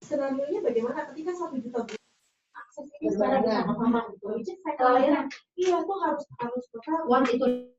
Skenario-nya bagaimana ketika 1 juta akses ini secara bersama-sama gitu. Saya iya itu harus total. Once itu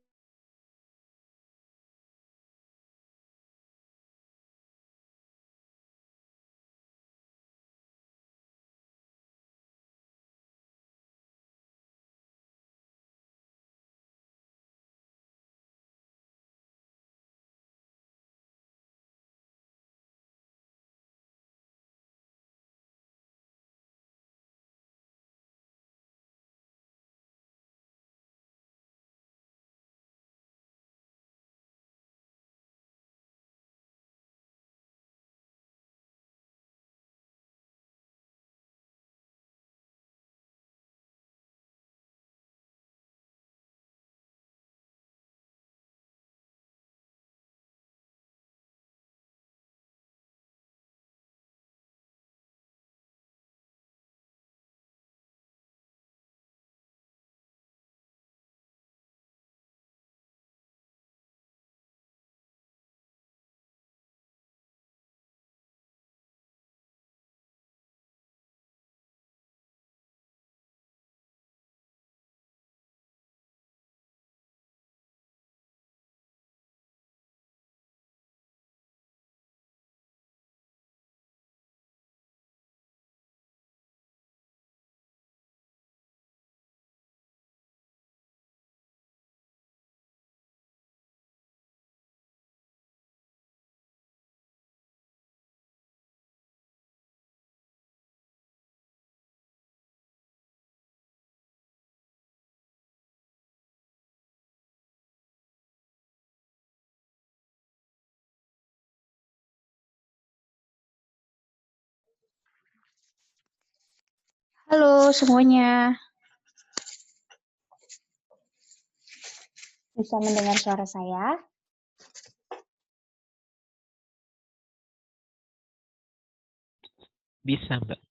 Halo semuanya, bisa mendengar suara saya? Bisa, Mbak.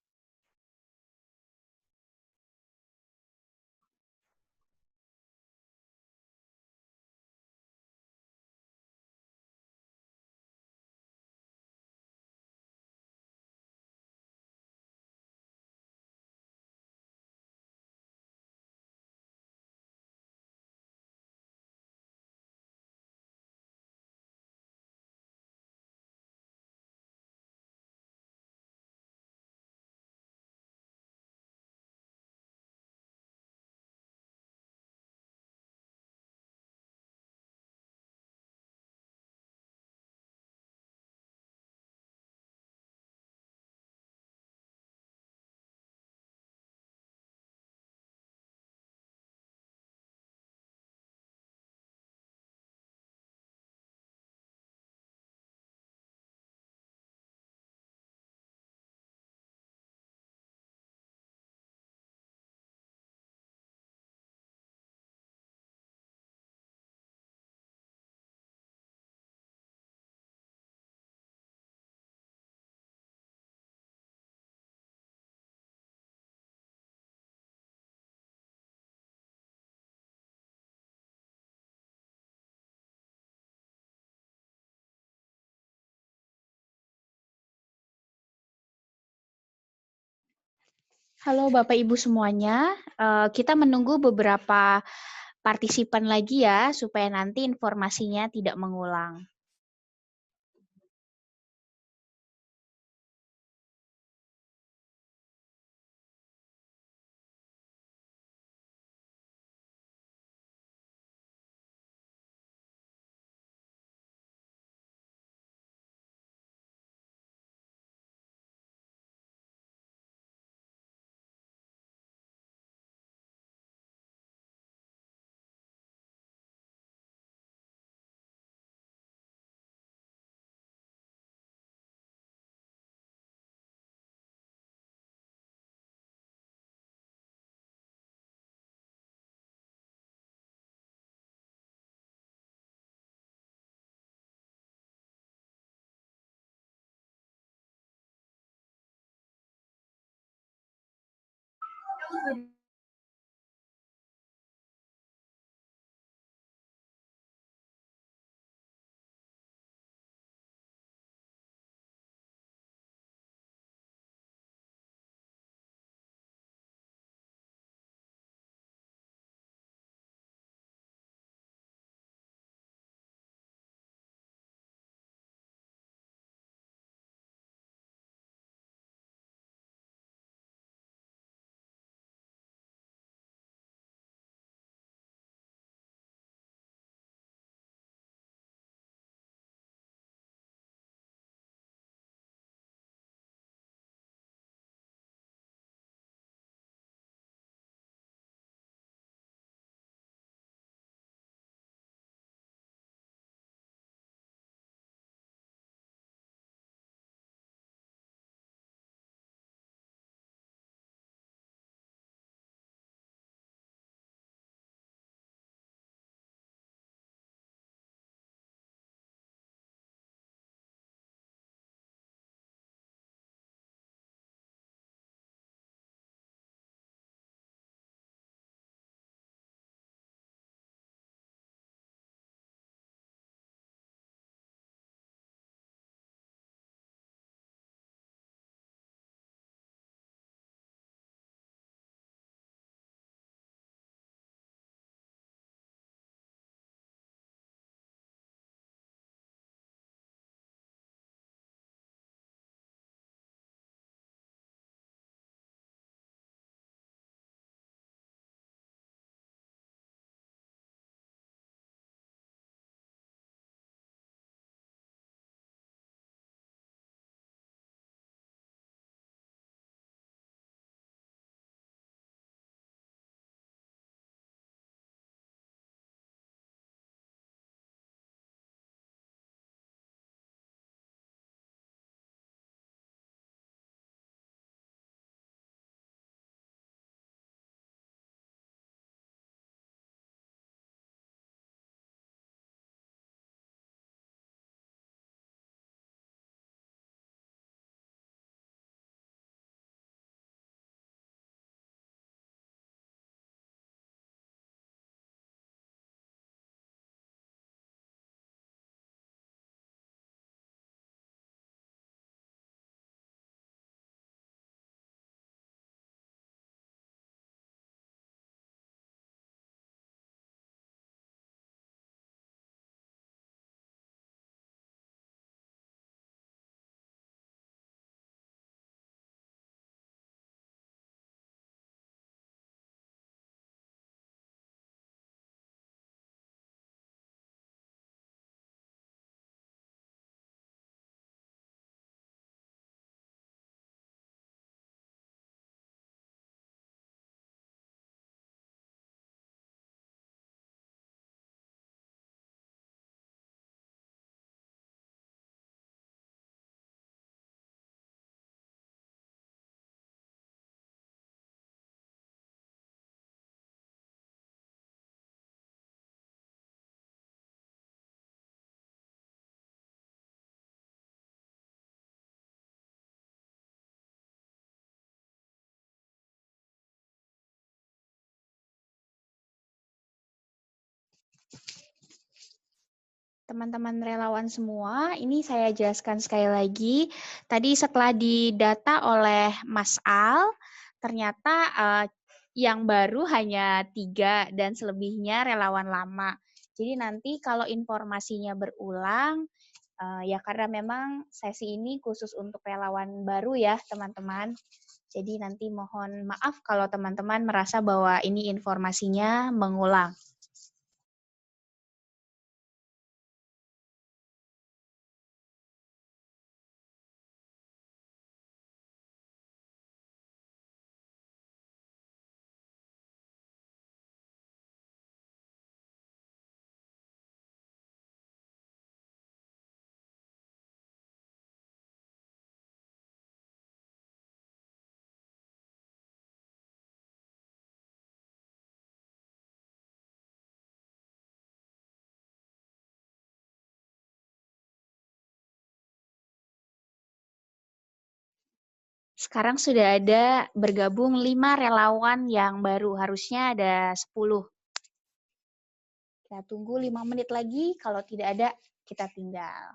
Halo Bapak Ibu semuanya, kita menunggu beberapa partisipan lagi ya, supaya nanti informasinya tidak mengulang. Teman-teman relawan semua, ini saya jelaskan sekali lagi. Tadi setelah didata oleh Mas Al, ternyata yang baru hanya 3 dan selebihnya relawan lama. Jadi nanti kalau informasinya berulang, ya karena memang sesi ini khusus untuk relawan baru ya teman-teman. Jadi nanti mohon maaf kalau teman-teman merasa bahwa ini informasinya mengulang. Sekarang sudah ada bergabung 5 relawan yang baru, harusnya ada 10. Kita tunggu 5 menit lagi, kalau tidak ada kita tinggal.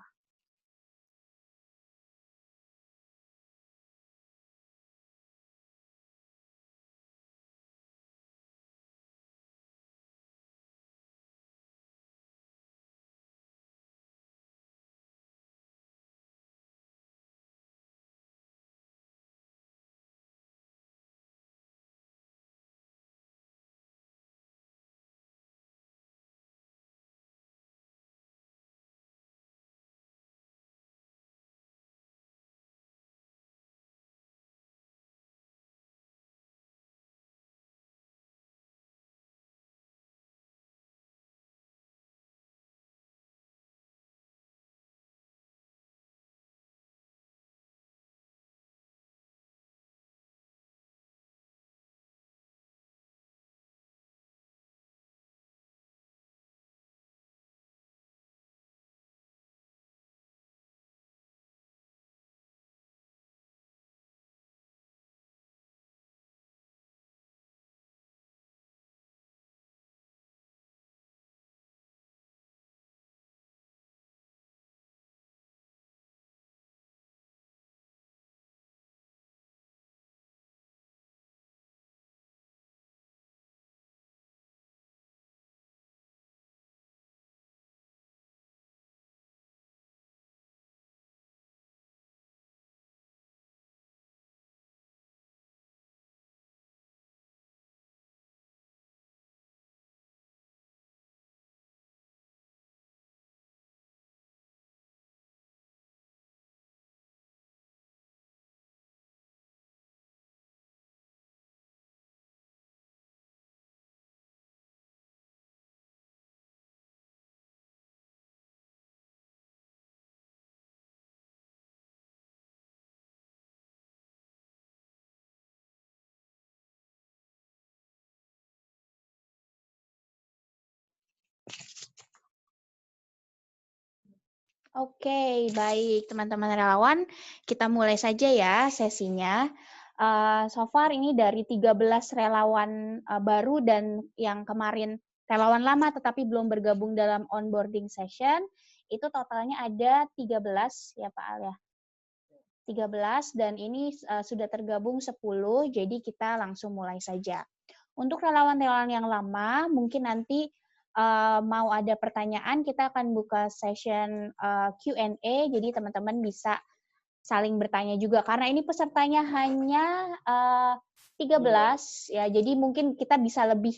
Oke, baik teman-teman relawan, kita mulai saja ya sesinya. So far ini dari 13 relawan baru dan yang kemarin relawan lama tetapi belum bergabung dalam onboarding session, itu totalnya ada 13 ya Pak Al ya. 13 dan ini sudah tergabung 10, jadi kita langsung mulai saja. Untuk relawan-relawan yang lama, mungkin nanti mau ada pertanyaan, kita akan buka session Q&A, jadi teman-teman bisa saling bertanya juga. Karena ini pesertanya hanya 13, ya, jadi mungkin kita bisa lebih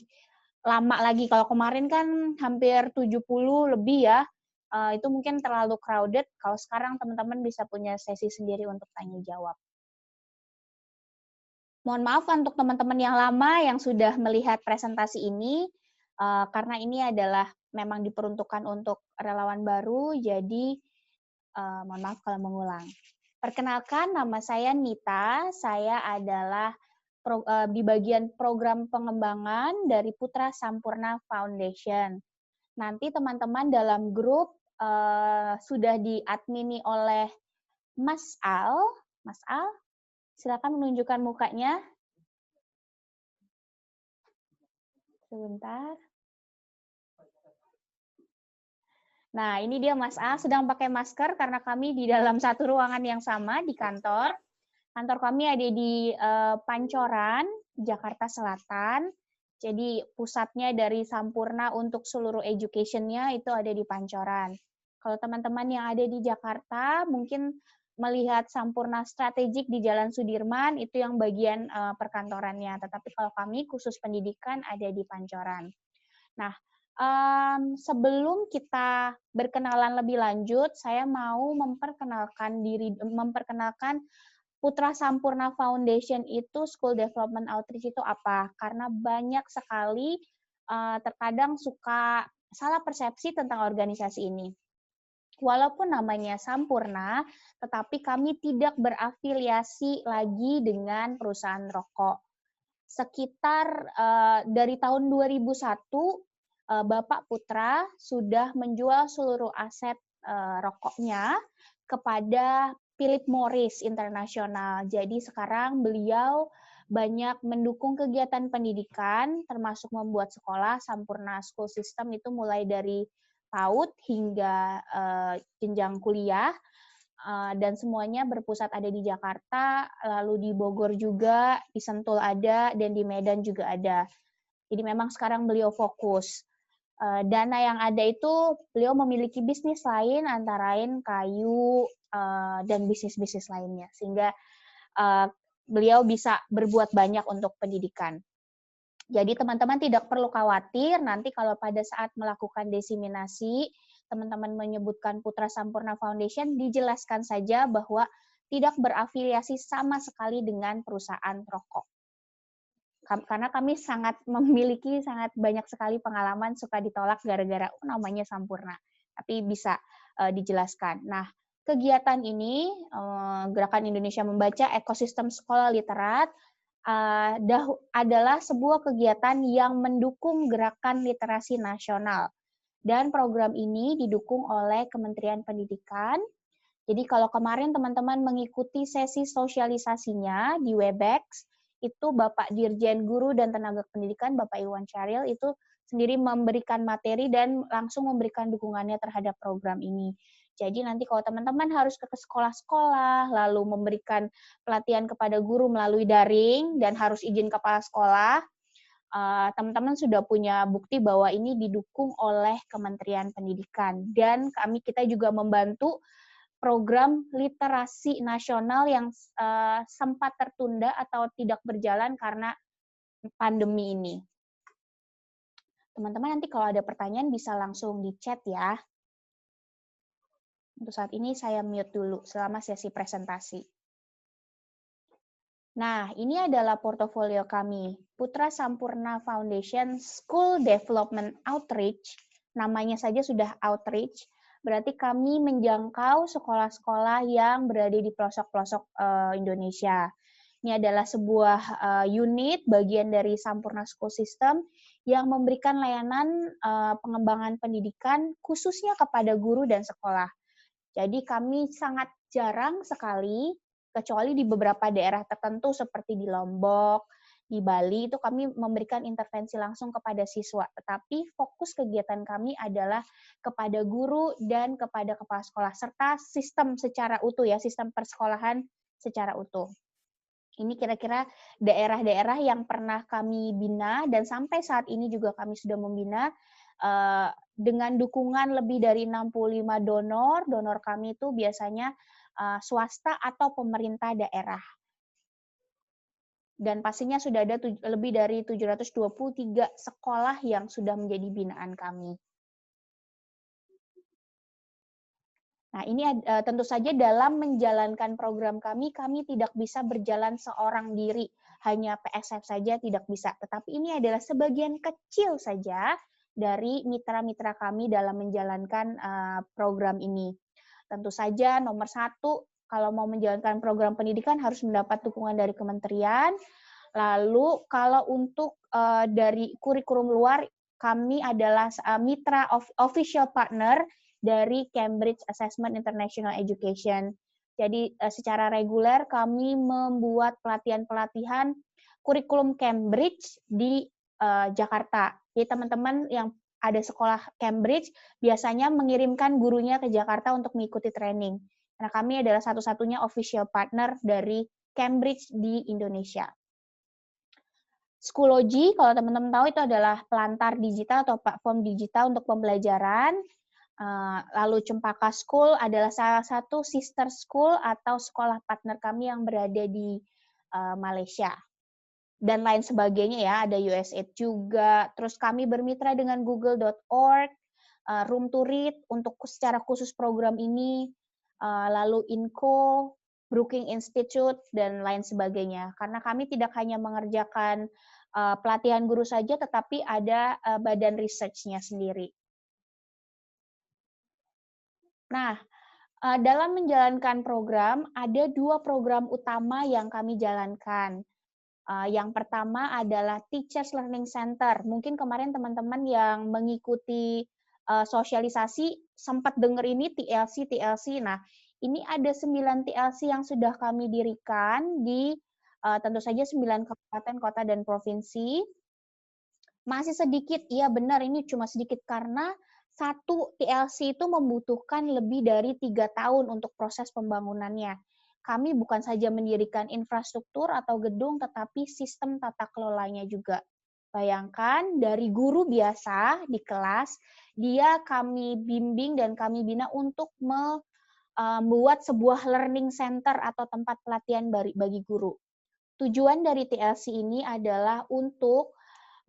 lama lagi. Kalau kemarin kan hampir 70 lebih ya, itu mungkin terlalu crowded. Kalau sekarang teman-teman bisa punya sesi sendiri untuk tanya jawab. Mohon maaf untuk teman-teman yang lama yang sudah melihat presentasi ini, karena ini adalah memang diperuntukkan untuk relawan baru, jadi mohon maaf kalau mengulang. Perkenalkan, nama saya Nita, saya adalah di bagian program pengembangan dari Putra Sampurna Foundation. Nanti teman-teman dalam grup sudah diadmini oleh Mas Al. Mas Al, silakan menunjukkan mukanya. Sebentar. Nah, ini dia Mas A sedang pakai masker karena kami di dalam satu ruangan yang sama di kantor. Kantor kami ada di Pancoran, Jakarta Selatan. Jadi pusatnya dari Sampurna untuk seluruh education-nya itu ada di Pancoran. Kalau teman-teman yang ada di Jakarta mungkin melihat Sampurna strategik di Jalan Sudirman itu yang bagian perkantorannya. Tetapi kalau kami khusus pendidikan ada di Pancoran. Nah, sebelum kita berkenalan lebih lanjut, saya mau memperkenalkan Putra Sampurna Foundation itu School Development Outreach itu apa? Karena banyak sekali terkadang suka salah persepsi tentang organisasi ini. Walaupun namanya Sampurna, tetapi kami tidak berafiliasi lagi dengan perusahaan rokok. Sekitar dari tahun 2001, Bapak Putra sudah menjual seluruh aset rokoknya kepada Philip Morris International. Jadi sekarang beliau banyak mendukung kegiatan pendidikan, termasuk membuat sekolah Sampurna School System itu mulai dari PAUD hingga jenjang kuliah, dan semuanya berpusat ada di Jakarta, lalu di Bogor juga, di Sentul ada, dan di Medan juga ada. Jadi memang sekarang beliau fokus. Dana yang ada itu beliau memiliki bisnis lain antara lain kayu dan bisnis-bisnis lainnya, sehingga beliau bisa berbuat banyak untuk pendidikan. Jadi teman-teman tidak perlu khawatir nanti kalau pada saat melakukan diseminasi teman-teman menyebutkan Putra Sampurna Foundation, dijelaskan saja bahwa tidak berafiliasi sama sekali dengan perusahaan rokok. Karena kami memiliki sangat banyak sekali pengalaman suka ditolak gara-gara namanya Sampurna. Tapi bisa dijelaskan. Nah, kegiatan ini, Gerakan Indonesia Membaca Ekosistem Sekolah Literat, adalah sebuah kegiatan yang mendukung gerakan literasi nasional. Dan program ini didukung oleh Kementerian Pendidikan. Jadi kalau kemarin teman-teman mengikuti sesi sosialisasinya di Webex, itu Bapak Dirjen Guru dan Tenaga Pendidikan, Bapak Iwan Syahril, itu sendiri memberikan materi dan langsung memberikan dukungannya terhadap program ini. Jadi nanti kalau teman-teman harus ke sekolah-sekolah, lalu memberikan pelatihan kepada guru melalui daring, dan harus izin kepala sekolah, teman-teman sudah punya bukti bahwa ini didukung oleh Kementerian Pendidikan. Dan kita juga membantu program literasi nasional yang sempat tertunda atau tidak berjalan karena pandemi ini. Teman-teman nanti kalau ada pertanyaan bisa langsung di chat ya. Untuk saat ini saya mute dulu selama sesi presentasi. Nah, ini adalah portofolio kami, Putra Sampurna Foundation School Development Outreach. Namanya saja sudah outreach. Berarti kami menjangkau sekolah-sekolah yang berada di pelosok-pelosok Indonesia. Ini adalah sebuah unit bagian dari Sampurna School System yang memberikan layanan pengembangan pendidikan khususnya kepada guru dan sekolah. Jadi kami sangat jarang sekali, kecuali di beberapa daerah tertentu seperti di Lombok, di Bali, itu kami memberikan intervensi langsung kepada siswa. Tetapi fokus kegiatan kami adalah kepada guru dan kepada kepala sekolah, serta sistem secara utuh ya, sistem persekolahan secara utuh. Ini kira-kira daerah-daerah yang pernah kami bina, dan sampai saat ini juga kami sudah membina dengan dukungan lebih dari 65 donor. Donor kami itu biasanya swasta atau pemerintah daerah. Dan pastinya sudah ada lebih dari 723 sekolah yang sudah menjadi binaan kami. Nah, ini tentu saja dalam menjalankan program kami tidak bisa berjalan seorang diri, hanya PSF saja tidak bisa. Tetapi ini adalah sebagian kecil saja dari mitra-mitra kami dalam menjalankan program ini. Tentu saja nomor satu, kalau mau menjalankan program pendidikan harus mendapat dukungan dari kementerian. Lalu kalau untuk dari kurikulum luar, kami adalah mitra official partner dari Cambridge Assessment International Education. Jadi secara reguler kami membuat pelatihan-pelatihan kurikulum Cambridge di Jakarta. Jadi teman-teman yang ada sekolah Cambridge biasanya mengirimkan gurunya ke Jakarta untuk mengikuti training. Karena kami adalah satu-satunya official partner dari Cambridge di Indonesia. Schoology, kalau teman-teman tahu itu adalah pelantar digital atau platform digital untuk pembelajaran. Lalu Cempaka School adalah salah satu sister school atau sekolah partner kami yang berada di Malaysia. Dan lain sebagainya ya, ada USAID juga. Terus kami bermitra dengan google.org, Room to Read untuk secara khusus program ini, lalu INCO, Brookings Institute, dan lain sebagainya. Karena kami tidak hanya mengerjakan pelatihan guru saja, tetapi ada badan research-nya sendiri. Nah, dalam menjalankan program, ada 2 program utama yang kami jalankan. Yang pertama adalah Teachers Learning Center. Mungkin kemarin teman-teman yang mengikuti sosialisasi sempat dengar ini TLC. Nah, ini ada 9 TLC yang sudah kami dirikan di tentu saja 9 kabupaten, kota, dan provinsi. Masih sedikit, iya benar, ini cuma sedikit karena satu TLC itu membutuhkan lebih dari 3 tahun untuk proses pembangunannya. Kami bukan saja mendirikan infrastruktur atau gedung, tetapi sistem tata kelolanya juga. Bayangkan dari guru biasa di kelas, dia kami bimbing dan kami bina untuk membuat sebuah learning center atau tempat pelatihan bagi guru. Tujuan dari TLC ini adalah untuk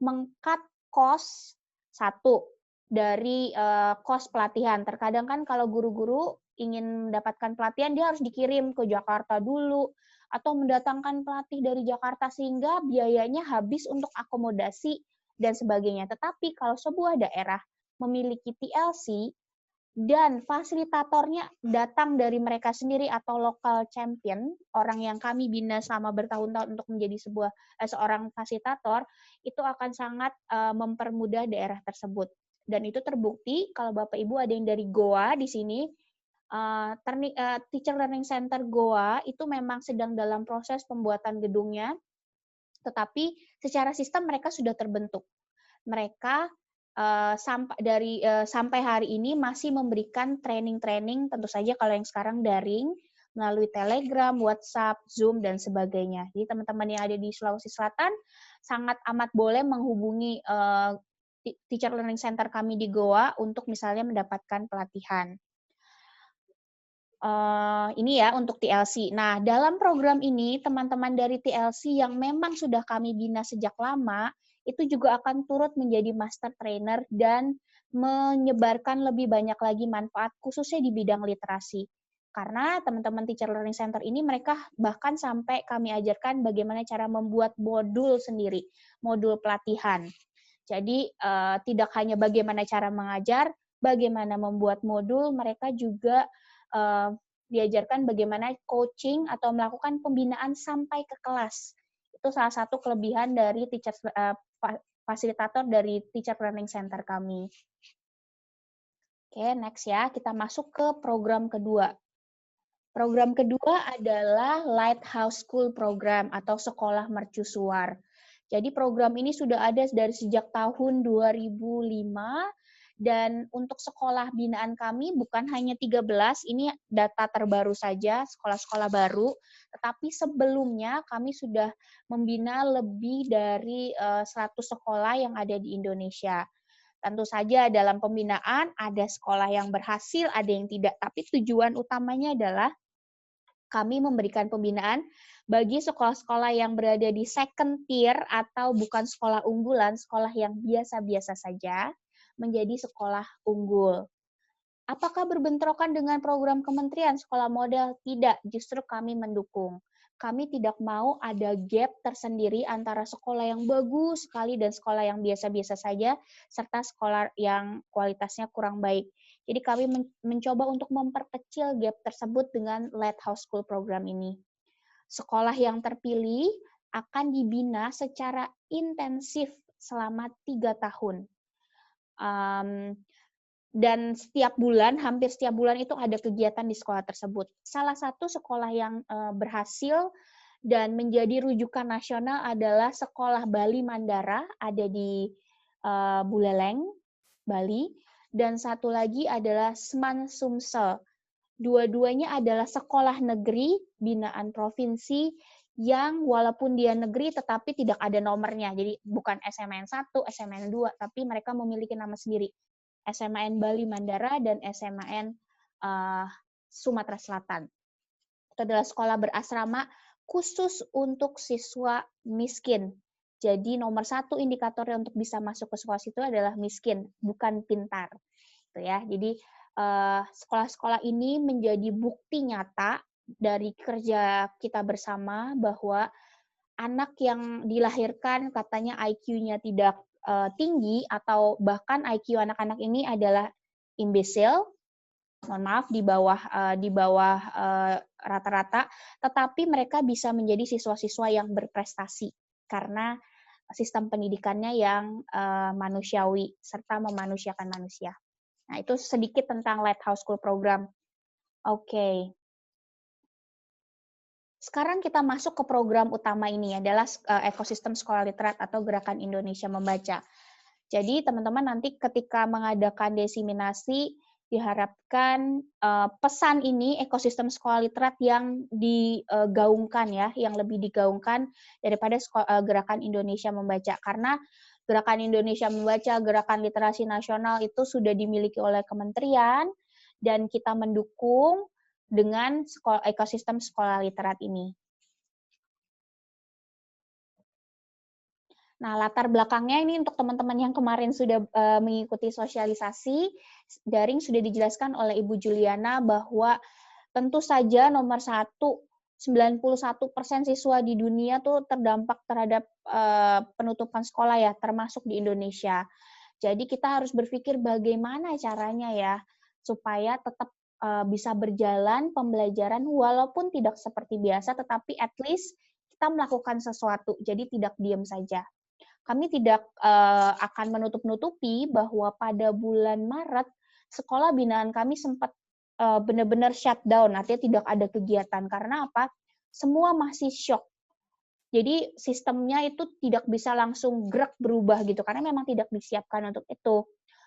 meng-cut cost satu dari cost pelatihan. Terkadang kan kalau guru-guru ingin mendapatkan pelatihan, dia harus dikirim ke Jakarta dulu, atau mendatangkan pelatih dari Jakarta sehingga biayanya habis untuk akomodasi dan sebagainya. Tetapi kalau sebuah daerah memiliki TLC, dan fasilitatornya datang dari mereka sendiri atau local champion, orang yang kami bina selama bertahun-tahun untuk menjadi seorang fasilitator, itu akan sangat mempermudah daerah tersebut. Dan itu terbukti kalau Bapak Ibu ada yang dari Goa di sini, Teacher Learning Center Goa itu memang sedang dalam proses pembuatan gedungnya, tetapi secara sistem mereka sudah terbentuk. Mereka sampai hari ini masih memberikan training-training, tentu saja kalau yang sekarang daring, melalui Telegram, WhatsApp, Zoom, dan sebagainya. Jadi teman-teman yang ada di Sulawesi Selatan sangat amat boleh menghubungi Teacher Learning Center kami di Goa untuk misalnya mendapatkan pelatihan. Ini ya untuk TLC. Nah, dalam program ini, teman-teman dari TLC yang memang sudah kami bina sejak lama, itu juga akan turut menjadi master trainer dan menyebarkan lebih banyak lagi manfaat, khususnya di bidang literasi. Karena teman-teman Teacher Learning Center ini, mereka bahkan sampai kami ajarkan bagaimana cara membuat modul sendiri, modul pelatihan. Jadi, tidak hanya bagaimana cara mengajar, bagaimana membuat modul, mereka juga diajarkan bagaimana coaching atau melakukan pembinaan sampai ke kelas. Itu salah satu kelebihan dari fasilitator dari Teacher Learning Center kami. Oke, next ya. Kita masuk ke program kedua. Program kedua adalah Lighthouse School Program atau Sekolah Mercusuar. Jadi program ini sudah ada dari sejak tahun 2005, dan untuk sekolah binaan kami bukan hanya 13, ini data terbaru saja, sekolah-sekolah baru, tetapi sebelumnya kami sudah membina lebih dari 100 sekolah yang ada di Indonesia. Tentu saja dalam pembinaan ada sekolah yang berhasil, ada yang tidak, tapi tujuan utamanya adalah kami memberikan pembinaan bagi sekolah-sekolah yang berada di second tier atau bukan sekolah unggulan, sekolah yang biasa-biasa saja, menjadi sekolah unggul. Apakah berbentrokan dengan program kementerian sekolah model? Tidak, justru kami mendukung. Kami tidak mau ada gap tersendiri antara sekolah yang bagus sekali dan sekolah yang biasa-biasa saja, serta sekolah yang kualitasnya kurang baik. Jadi kami mencoba untuk memperkecil gap tersebut dengan Lighthouse School Program ini. Sekolah yang terpilih akan dibina secara intensif selama 3 tahun. Dan hampir setiap bulan itu ada kegiatan di sekolah tersebut. Salah satu sekolah yang berhasil dan menjadi rujukan nasional adalah Sekolah Bali Mandara, ada di Buleleng. Bali, dan satu lagi adalah Seman Sumsel. Dua-duanya adalah sekolah negeri binaan provinsi yang walaupun dia negeri tetapi tidak ada nomornya. Jadi bukan SMAN 1, SMAN 2, tapi mereka memiliki nama sendiri. SMAN Bali Mandara dan SMAN Sumatera Selatan. Itu adalah sekolah berasrama khusus untuk siswa miskin. Jadi nomor satu indikatornya untuk bisa masuk ke sekolah situ adalah miskin, bukan pintar. Gitu ya. Jadi sekolah-sekolah ini menjadi bukti nyata dari kerja kita bersama bahwa anak yang dilahirkan katanya IQ-nya tidak tinggi atau bahkan IQ anak-anak ini adalah imbesil, mohon maaf di bawah rata-rata, tetapi mereka bisa menjadi siswa-siswa yang berprestasi karena sistem pendidikannya yang manusiawi serta memanusiakan manusia. Nah, itu sedikit tentang Lighthouse School Program. Oke. Sekarang kita masuk ke program utama ini, adalah ekosistem sekolah literat atau Gerakan Indonesia Membaca. Jadi, teman-teman nanti ketika mengadakan diseminasi, diharapkan pesan ini, ekosistem sekolah literat yang digaungkan ya, yang lebih digaungkan daripada Gerakan Indonesia Membaca. Karena Gerakan Indonesia Membaca, Gerakan Literasi Nasional itu sudah dimiliki oleh kementerian, dan kita mendukung dengan ekosistem sekolah literat ini. Nah, latar belakangnya ini untuk teman-teman yang kemarin sudah mengikuti sosialisasi, daring sudah dijelaskan oleh Ibu Juliana bahwa tentu saja nomor 1, 91% siswa di dunia tuh terdampak terhadap penutupan sekolah ya, termasuk di Indonesia. Jadi kita harus berpikir bagaimana caranya ya, supaya tetap bisa berjalan pembelajaran walaupun tidak seperti biasa, tetapi at least kita melakukan sesuatu, jadi tidak diam saja. Kami tidak akan menutup-nutupi bahwa pada bulan Maret, sekolah binaan kami sempat benar-benar shutdown, artinya tidak ada kegiatan. Karena apa? Semua masih shock. Jadi sistemnya itu tidak bisa langsung gerak berubah gitu, karena memang tidak disiapkan untuk itu.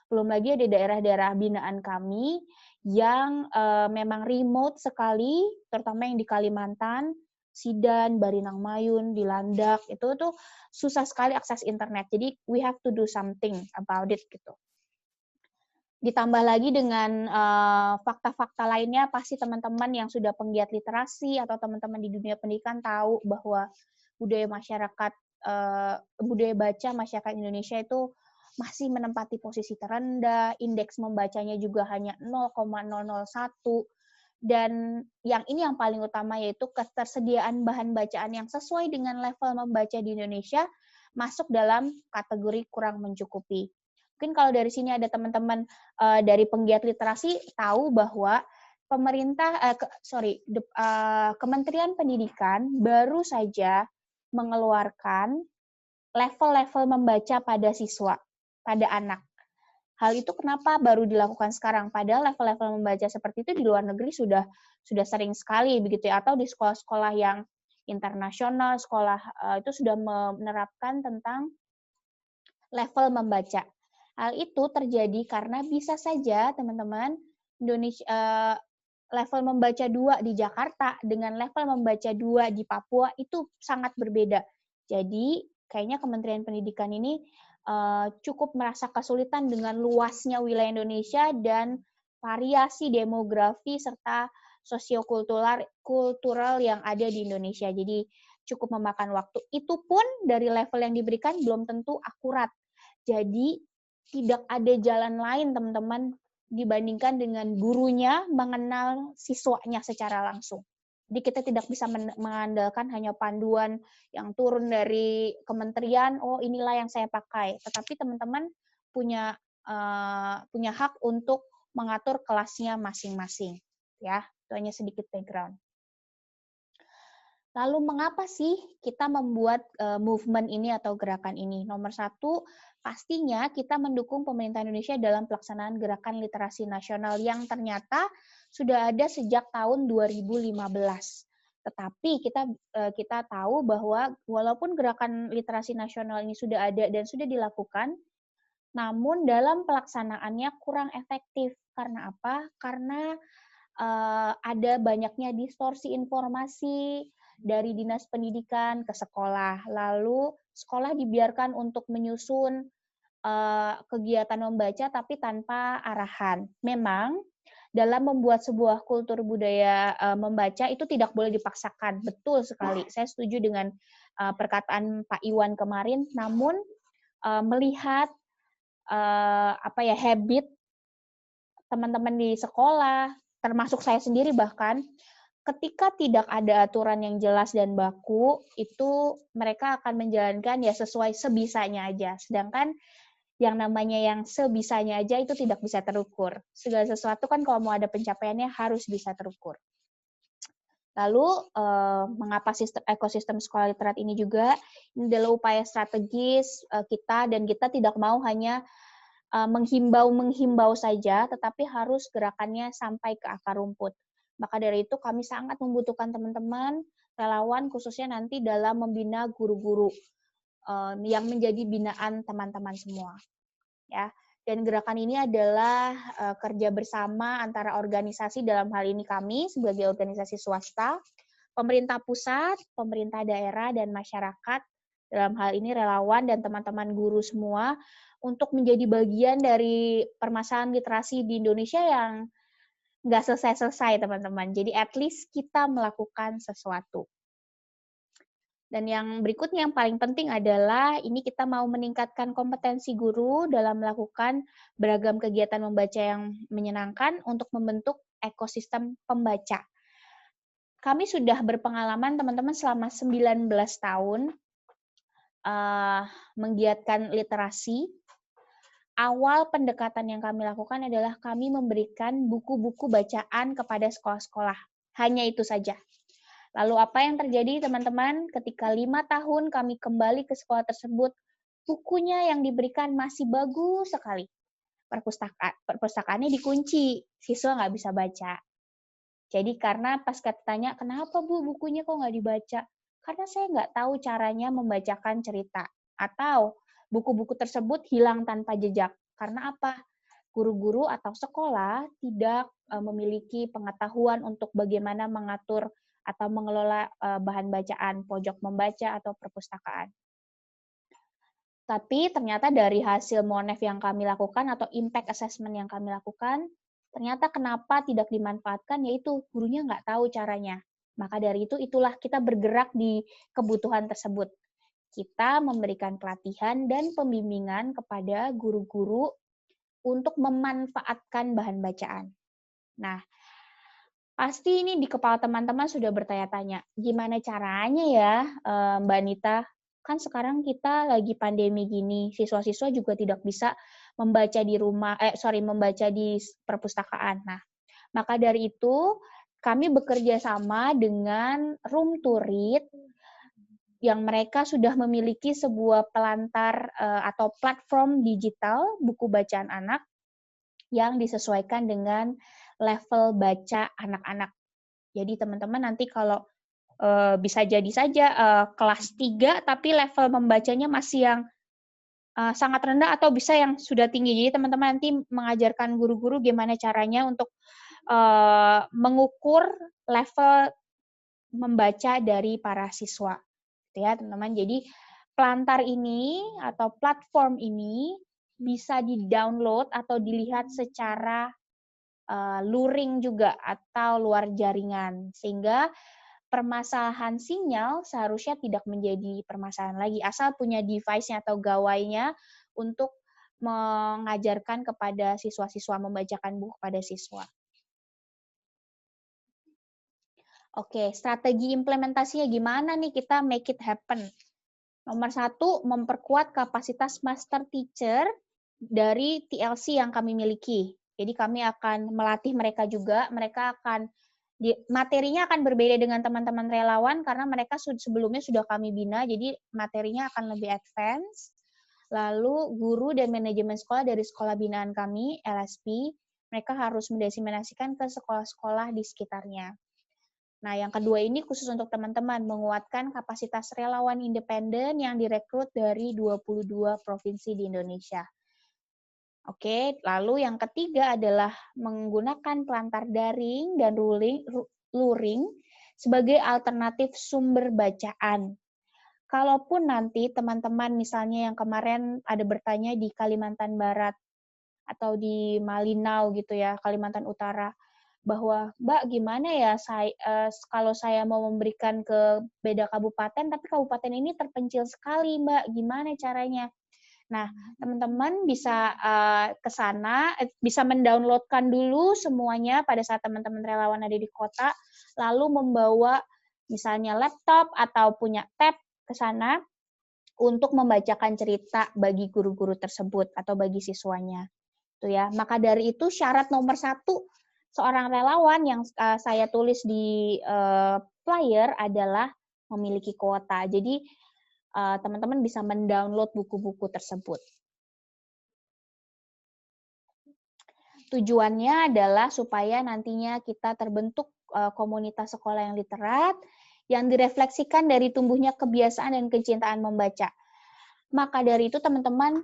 Belum lagi ada daerah-daerah binaan kami yang memang remote sekali, terutama yang di Kalimantan, Sidan, Barinang Mayun, di Landak, itu tuh susah sekali akses internet. Jadi we have to do something about it gitu. Ditambah lagi dengan fakta-fakta lainnya, pasti teman-teman yang sudah penggiat literasi atau teman-teman di dunia pendidikan tahu bahwa budaya baca masyarakat Indonesia itu masih menempati posisi terendah, indeks membacanya juga hanya 0,001, dan yang ini yang paling utama yaitu ketersediaan bahan bacaan yang sesuai dengan level membaca di Indonesia masuk dalam kategori kurang mencukupi. Mungkin kalau dari sini ada teman-teman dari penggiat literasi tahu bahwa Kementerian Pendidikan baru saja mengeluarkan level-level membaca pada siswa, pada anak. Hal itu kenapa baru dilakukan sekarang? Padahal level-level membaca seperti itu di luar negeri sudah sering sekali begitu ya, atau di sekolah-sekolah yang internasional, sekolah itu sudah menerapkan tentang level membaca. Hal itu terjadi karena bisa saja teman-teman Indonesia level membaca 2 di Jakarta dengan level membaca 2 di Papua itu sangat berbeda. Jadi, kayaknya Kementerian Pendidikan ini cukup merasa kesulitan dengan luasnya wilayah Indonesia dan variasi demografi serta sosiokultural yang ada di Indonesia. Jadi, cukup memakan waktu. Itu pun dari level yang diberikan belum tentu akurat. Jadi, tidak ada jalan lain, teman-teman, dibandingkan dengan gurunya mengenal siswanya secara langsung. Jadi kita tidak bisa mengandalkan hanya panduan yang turun dari kementerian, oh inilah yang saya pakai. Tetapi teman-teman punya hak untuk mengatur kelasnya masing-masing. Ya, itu hanya sedikit background. Lalu mengapa sih kita membuat movement ini atau gerakan ini? Nomor 1, pastinya kita mendukung pemerintah Indonesia dalam pelaksanaan gerakan literasi nasional yang ternyata sudah ada sejak tahun 2015. Tetapi kita tahu bahwa walaupun gerakan literasi nasional ini sudah ada dan sudah dilakukan, namun dalam pelaksanaannya kurang efektif. Karena apa? Karena ada banyaknya distorsi informasi dari dinas pendidikan ke sekolah. Lalu sekolah dibiarkan untuk menyusun kegiatan membaca tapi tanpa arahan. Memang dalam membuat sebuah kultur budaya membaca itu tidak boleh dipaksakan. Betul sekali. Saya setuju dengan perkataan Pak Iwan kemarin. Namun melihat habit teman-teman di sekolah, termasuk saya sendiri bahkan, ketika tidak ada aturan yang jelas dan baku, itu mereka akan menjalankan ya sesuai sebisanya aja. Sedangkan yang namanya yang sebisanya aja itu tidak bisa terukur. Segala sesuatu kan kalau mau ada pencapaiannya harus bisa terukur. Lalu, mengapa ekosistem sekolah literat ini juga, ini adalah upaya strategis kita, dan kita tidak mau hanya menghimbau saja, tetapi harus gerakannya sampai ke akar rumput. Maka dari itu kami sangat membutuhkan teman-teman relawan, khususnya nanti dalam membina guru-guru yang menjadi binaan teman-teman semua. Ya, dan gerakan ini adalah kerja bersama antara organisasi, dalam hal ini kami sebagai organisasi swasta, pemerintah pusat, pemerintah daerah, dan masyarakat, dalam hal ini relawan dan teman-teman guru semua, untuk menjadi bagian dari permasalahan literasi di Indonesia yang nggak selesai-selesai, teman-teman. Jadi at least kita melakukan sesuatu. Dan yang berikutnya yang paling penting adalah ini kita mau meningkatkan kompetensi guru dalam melakukan beragam kegiatan membaca yang menyenangkan untuk membentuk ekosistem pembaca. Kami sudah berpengalaman teman-teman selama 19 tahun menggiatkan literasi. Awal pendekatan yang kami lakukan adalah kami memberikan buku-buku bacaan kepada sekolah-sekolah. Hanya itu saja. Lalu apa yang terjadi teman-teman ketika 5 tahun kami kembali ke sekolah tersebut, bukunya yang diberikan masih bagus sekali. Perpustakaannya dikunci, siswa nggak bisa baca. Jadi karena pas tanya, kenapa Bu bukunya kok nggak dibaca? Karena saya nggak tahu caranya membacakan cerita. Atau buku-buku tersebut hilang tanpa jejak. Karena apa? Guru-guru atau sekolah tidak memiliki pengetahuan untuk bagaimana mengatur atau mengelola bahan bacaan, pojok membaca, atau perpustakaan. Tapi ternyata dari hasil MONEF yang kami lakukan atau impact assessment yang kami lakukan, ternyata kenapa tidak dimanfaatkan, yaitu gurunya nggak tahu caranya. Maka dari itu, itulah kita bergerak di kebutuhan tersebut. Kita memberikan pelatihan dan pembimbingan kepada guru-guru untuk memanfaatkan bahan bacaan. Nah, pasti ini di kepala teman-teman sudah bertanya-tanya, gimana caranya ya Mbak Anita? Kan sekarang kita lagi pandemi gini, siswa-siswa juga tidak bisa membaca di rumah, membaca di perpustakaan. Nah, maka dari itu kami bekerja sama dengan Room to Read yang mereka sudah memiliki sebuah pelantar atau platform digital buku bacaan anak yang disesuaikan dengan level baca anak-anak. Jadi teman-teman nanti kalau bisa jadi saja kelas 3 tapi level membacanya masih yang sangat rendah atau bisa yang sudah tinggi. Jadi teman-teman nanti mengajarkan guru-guru gimana caranya untuk mengukur level membaca dari para siswa. Gitu ya, teman-teman. Jadi pelantar ini atau platform ini bisa di-download atau dilihat secara luring juga atau luar jaringan, sehingga permasalahan sinyal seharusnya tidak menjadi permasalahan lagi, asal punya device-nya atau gawainya untuk mengajarkan kepada siswa-siswa, membacakan buku pada siswa. Oke, strategi implementasinya gimana nih kita make it happen? Nomor 1, memperkuat kapasitas master teacher dari TLC yang kami miliki. Jadi kami akan melatih mereka juga, mereka akan materinya akan berbeda dengan teman-teman relawan karena mereka sebelumnya sudah kami bina, jadi materinya akan lebih advance. Lalu guru dan manajemen sekolah dari sekolah binaan kami, LSP, mereka harus mendiseminasikan ke sekolah-sekolah di sekitarnya. Nah, yang kedua ini khusus untuk teman-teman, menguatkan kapasitas relawan independen yang direkrut dari 22 provinsi di Indonesia. Oke, lalu yang ketiga adalah menggunakan pelantar daring dan luring sebagai alternatif sumber bacaan. Kalaupun nanti teman-teman misalnya yang kemarin ada bertanya di Kalimantan Barat atau di Malinau gitu ya, Kalimantan Utara, bahwa Mbak gimana ya kalau saya mau memberikan ke beda kabupaten, tapi kabupaten ini terpencil sekali Mbak, gimana caranya? Nah, teman-teman bisa ke sana, bisa mendownloadkan dulu semuanya pada saat teman-teman relawan ada di kota, lalu membawa misalnya laptop atau punya tab ke sana untuk membacakan cerita bagi guru-guru tersebut atau bagi siswanya. Itu ya. Maka dari itu syarat nomor 1 seorang relawan yang saya tulis di flyer adalah memiliki kuota. Jadi teman-teman bisa mendownload buku-buku tersebut. Tujuannya adalah supaya nantinya kita terbentuk komunitas sekolah yang literat, yang direfleksikan dari tumbuhnya kebiasaan dan kecintaan membaca. Maka dari itu teman-teman,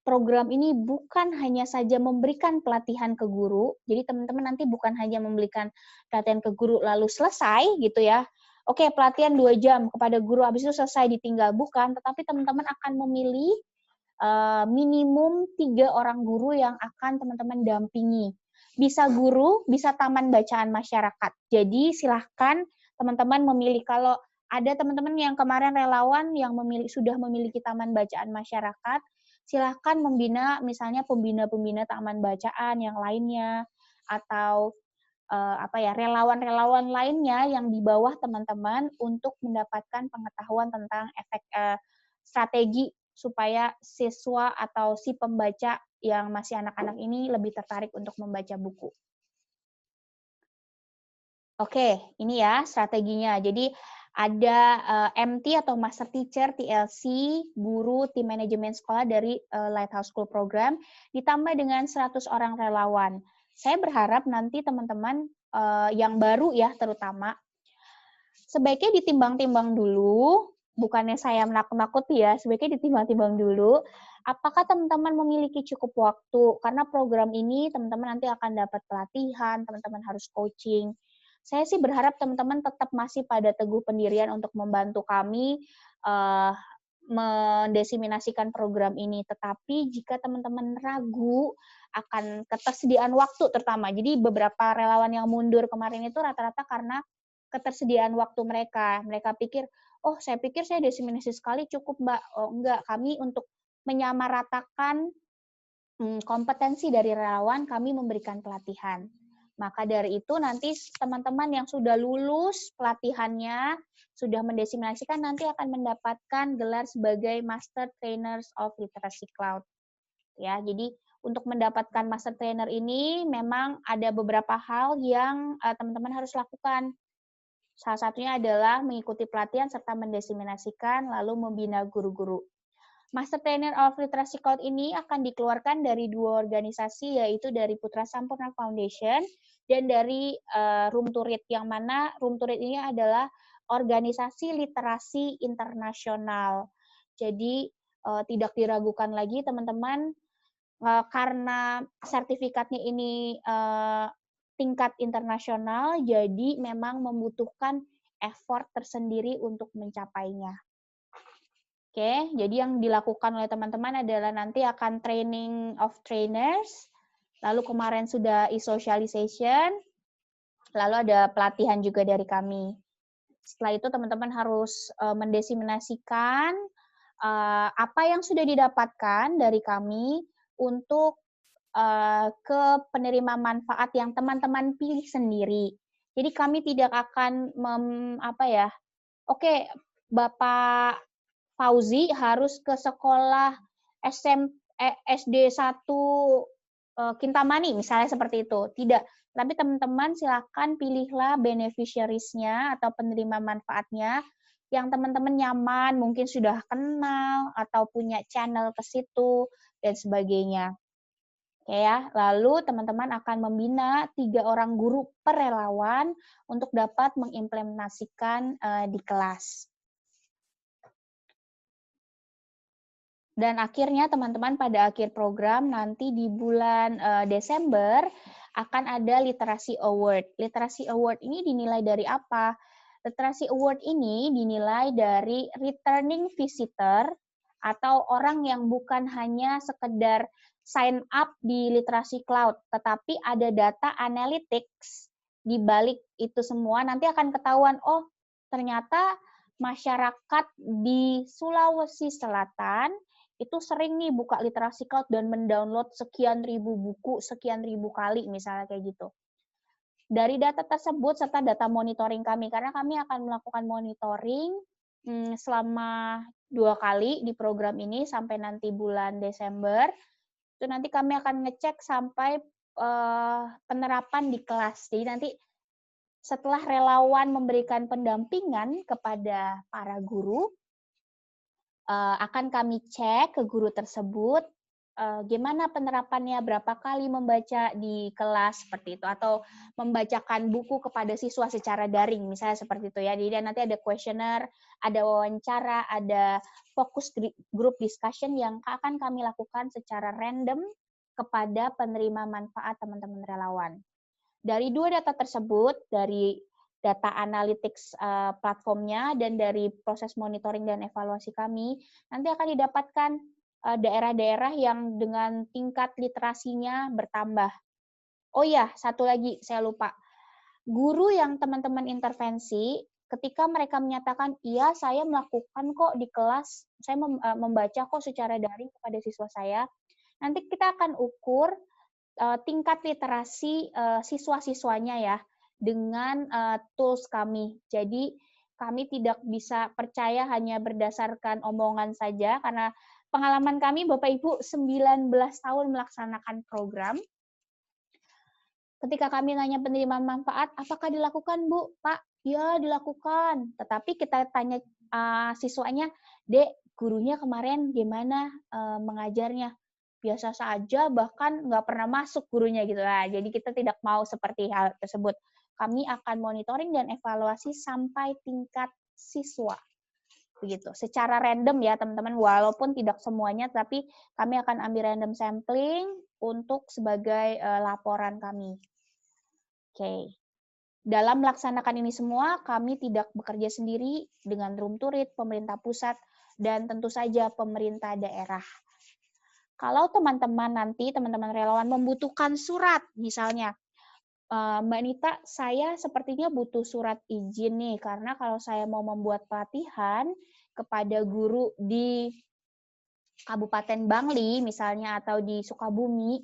program ini bukan hanya saja memberikan pelatihan ke guru, jadi teman-teman nanti bukan hanya memberikan pelatihan ke guru lalu selesai gitu ya. Oke, pelatihan 2 jam kepada guru, habis itu selesai ditinggal. Bukan, tetapi teman-teman akan memilih minimum 3 orang guru yang akan teman-teman dampingi. Bisa guru, bisa taman bacaan masyarakat. Jadi silahkan teman-teman memilih. Kalau ada teman-teman yang kemarin relawan yang sudah memiliki taman bacaan masyarakat, silahkan membina misalnya pembina-pembina taman bacaan yang lainnya, atau relawan-relawan lainnya yang di bawah teman-teman untuk mendapatkan pengetahuan tentang efek strategi supaya siswa atau si pembaca yang masih anak-anak ini lebih tertarik untuk membaca buku. Oke, ini ya strateginya. Jadi ada MT atau Master Teacher, TLC, guru, tim manajemen sekolah dari Lighthouse School Program, ditambah dengan 100 orang relawan. Saya berharap nanti teman-teman yang baru ya terutama, sebaiknya ditimbang-timbang dulu, bukannya saya menakut-nakuti ya, sebaiknya ditimbang-timbang dulu, apakah teman-teman memiliki cukup waktu, karena program ini teman-teman nanti akan dapat pelatihan, teman-teman harus coaching. Saya sih berharap teman-teman tetap masih pada teguh pendirian untuk membantu kami mendesiminasikan program ini. Tetapi jika teman-teman ragu akan ketersediaan waktu terutama, jadi beberapa relawan yang mundur kemarin itu rata-rata karena ketersediaan waktu mereka. Mereka pikir, oh saya pikir saya desiminasi sekali cukup Mbak. Oh enggak, kami untuk menyamaratakan kompetensi dari relawan, kami memberikan pelatihan. Maka dari itu nanti teman-teman yang sudah lulus pelatihannya, sudah mendesiminasikan, nanti akan mendapatkan gelar sebagai Master Trainers of Literacy Cloud. Ya, jadi untuk mendapatkan Master Trainer ini memang ada beberapa hal yang teman-teman harus lakukan. Salah satunya adalah mengikuti pelatihan serta mendesiminasikan, lalu membina guru-guru. Master Trainer of Literacy Cloud ini akan dikeluarkan dari 2 organisasi, yaitu dari Putra Sampurna Foundation dan dari Room to Read, yang mana Room to Read ini adalah organisasi literasi internasional. Jadi tidak diragukan lagi teman-teman, karena sertifikatnya ini tingkat internasional, jadi memang membutuhkan effort tersendiri untuk mencapainya. Oke, jadi yang dilakukan oleh teman-teman adalah nanti akan training of trainers, lalu kemarin sudah e-socialization, lalu ada pelatihan juga dari kami. Setelah itu teman-teman harus mendesiminasikan apa yang sudah didapatkan dari kami untuk ke penerima manfaat yang teman-teman pilih sendiri. Jadi kami tidak akan oke, Bapak Fauzi harus ke sekolah SD 1 Kintamani, misalnya seperti itu. Tidak, tapi teman-teman silakan pilihlah beneficiaries-nya atau penerima manfaatnya yang teman-teman nyaman, mungkin sudah kenal atau punya channel ke situ dan sebagainya. Oke ya, lalu teman-teman akan membina 3 orang guru per relawan untuk dapat mengimplementasikan di kelas. Dan akhirnya teman-teman pada akhir program nanti di bulan Desember akan ada Literasi Award. Literasi Award ini dinilai dari apa? Literasi Award ini dinilai dari returning visitor atau orang yang bukan hanya sekedar sign up di Literasi Cloud, tetapi ada data analytics di balik itu semua. Nanti akan ketahuan, oh ternyata masyarakat di Sulawesi Selatan itu sering nih buka Literasi Cloud dan mendownload sekian ribu buku, sekian ribu kali misalnya kayak gitu. Dari data tersebut serta data monitoring kami, karena kami akan melakukan monitoring selama 2 kali di program ini sampai nanti bulan Desember, itu nanti kami akan ngecek sampai penerapan di kelas. Jadi nanti setelah relawan memberikan pendampingan kepada para guru, akan kami cek ke guru tersebut gimana penerapannya, berapa kali membaca di kelas seperti itu, atau membacakan buku kepada siswa secara daring, misalnya seperti itu ya. Jadi nanti ada questionnaire, ada wawancara, ada fokus group discussion yang akan kami lakukan secara random kepada penerima manfaat teman-teman relawan. Dari 2 data tersebut, dari data analytics platformnya dan dari proses monitoring dan evaluasi kami, nanti akan didapatkan daerah-daerah yang dengan tingkat literasinya bertambah. Oh ya, satu lagi saya lupa. Guru yang teman-teman intervensi, ketika mereka menyatakan, iya saya melakukan kok di kelas, saya membaca kok secara daring kepada siswa saya, nanti kita akan ukur tingkat literasi siswa-siswanya ya dengan tools kami. Jadi kami tidak bisa percaya hanya berdasarkan omongan saja, karena pengalaman kami Bapak Ibu 19 tahun melaksanakan program. Ketika kami nanya penerima manfaat, apakah dilakukan Bu? Pak, ya dilakukan. Tetapi kita tanya siswanya, Dek, gurunya kemarin gimana mengajarnya? Biasa saja, bahkan nggak pernah masuk gurunya gitu lah. Jadi kita tidak mau seperti hal tersebut. Kami akan monitoring dan evaluasi sampai tingkat siswa. Begitu. Secara random ya teman-teman, walaupun tidak semuanya, tapi kami akan ambil random sampling untuk sebagai laporan kami. Oke. Dalam melaksanakan ini semua, kami tidak bekerja sendiri dengan Room to Read, pemerintah pusat, dan tentu saja pemerintah daerah. Kalau teman-teman nanti, teman-teman relawan membutuhkan surat, misalnya, Mbak Nita, saya sepertinya butuh surat izin nih, karena kalau saya mau membuat pelatihan kepada guru di Kabupaten Bangli, misalnya, atau di Sukabumi,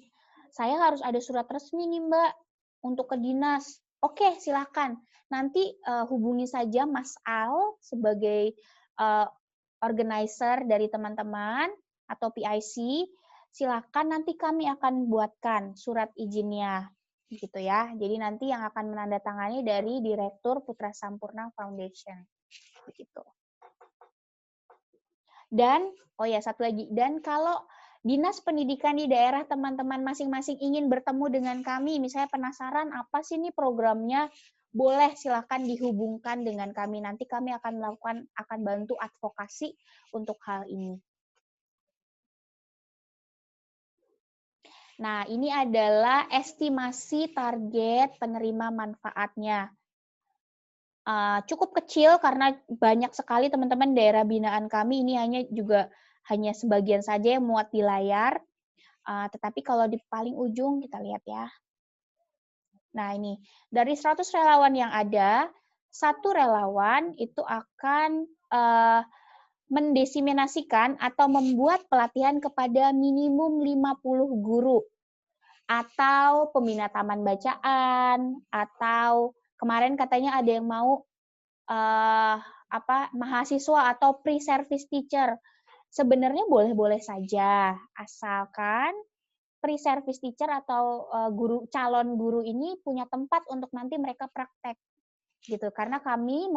saya harus ada surat resmi nih, Mbak, untuk ke dinas. Oke, silakan. Nanti hubungi saja Mas Al sebagai organizer dari teman-teman atau PIC. Silakan, nanti kami akan buatkan surat izinnya, gitu ya. Jadi nanti yang akan menandatangani dari Direktur Putra Sampurna Foundation, begitu. Dan, oh ya satu lagi, dan kalau Dinas Pendidikan di daerah teman-teman masing-masing ingin bertemu dengan kami, misalnya penasaran apa sih ini programnya, boleh silakan dihubungkan dengan kami. Nanti kami akan bantu advokasi untuk hal ini. Nah, ini adalah estimasi target penerima manfaatnya. Cukup kecil karena banyak sekali teman-teman daerah binaan kami, ini hanya sebagian saja yang muat di layar. Tetapi kalau di paling ujung kita lihat ya. Nah, ini dari 100 relawan yang ada, 1 relawan itu akan mendesiminasikan atau membuat pelatihan kepada minimum 50 guru atau pembina taman bacaan, atau kemarin katanya ada yang mau mahasiswa atau pre-service teacher. Sebenarnya boleh-boleh saja, asalkan pre-service teacher atau calon guru ini punya tempat untuk nanti mereka praktek. Gitu, karena kami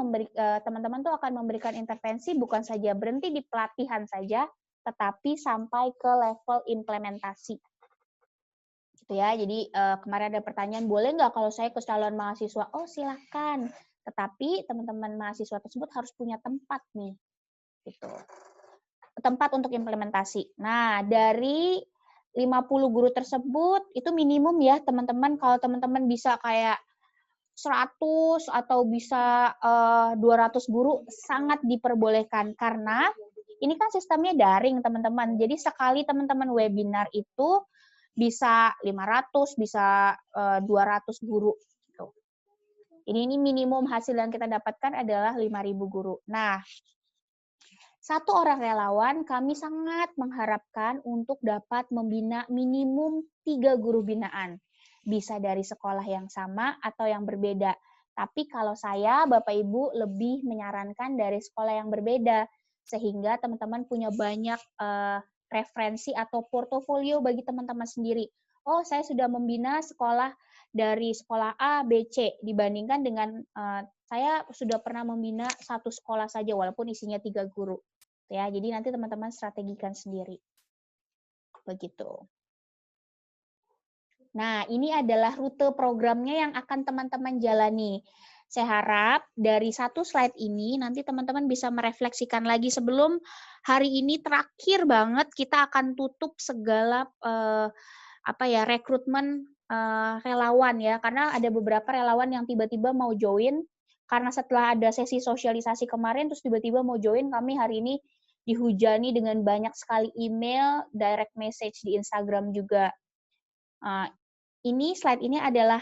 teman-teman tuh akan memberikan intervensi bukan saja berhenti di pelatihan saja, tetapi sampai ke level implementasi. Gitu ya. Jadi kemarin ada pertanyaan, boleh nggak kalau saya ke calon mahasiswa? Oh silakan. Tetapi teman-teman mahasiswa tersebut harus punya tempat nih. Gitu. tempat untuk implementasi. Nah, dari 50 guru tersebut, itu minimum ya teman-teman, kalau teman-teman bisa kayak 100 atau bisa 200 guru, sangat diperbolehkan. Karena ini kan sistemnya daring teman-teman, jadi sekali teman-teman webinar itu bisa 500, bisa 200 guru. Gitu. Ini minimum hasil yang kita dapatkan adalah 5.000 guru. Nah, satu orang relawan kami sangat mengharapkan untuk dapat membina minimum 3 guru binaan. Bisa dari sekolah yang sama atau yang berbeda. Tapi kalau saya, Bapak Ibu, lebih menyarankan dari sekolah yang berbeda. Sehingga teman-teman punya banyak referensi atau portofolio bagi teman-teman sendiri. Oh, saya sudah membina sekolah dari sekolah A, B, C, dibandingkan dengan saya sudah pernah membina satu sekolah saja, walaupun isinya 3 guru. Ya, jadi nanti teman-teman strategikan sendiri. Begitu. Nah, ini adalah rute programnya yang akan teman-teman jalani. Saya harap dari satu slide ini nanti teman-teman bisa merefleksikan lagi sebelum hari ini terakhir banget kita akan tutup segala rekrutmen relawan ya, karena ada beberapa relawan yang tiba-tiba mau join karena setelah ada sesi sosialisasi kemarin terus tiba-tiba mau join. Kami hari ini dihujani dengan banyak sekali email, direct message di Instagram juga. Slide ini adalah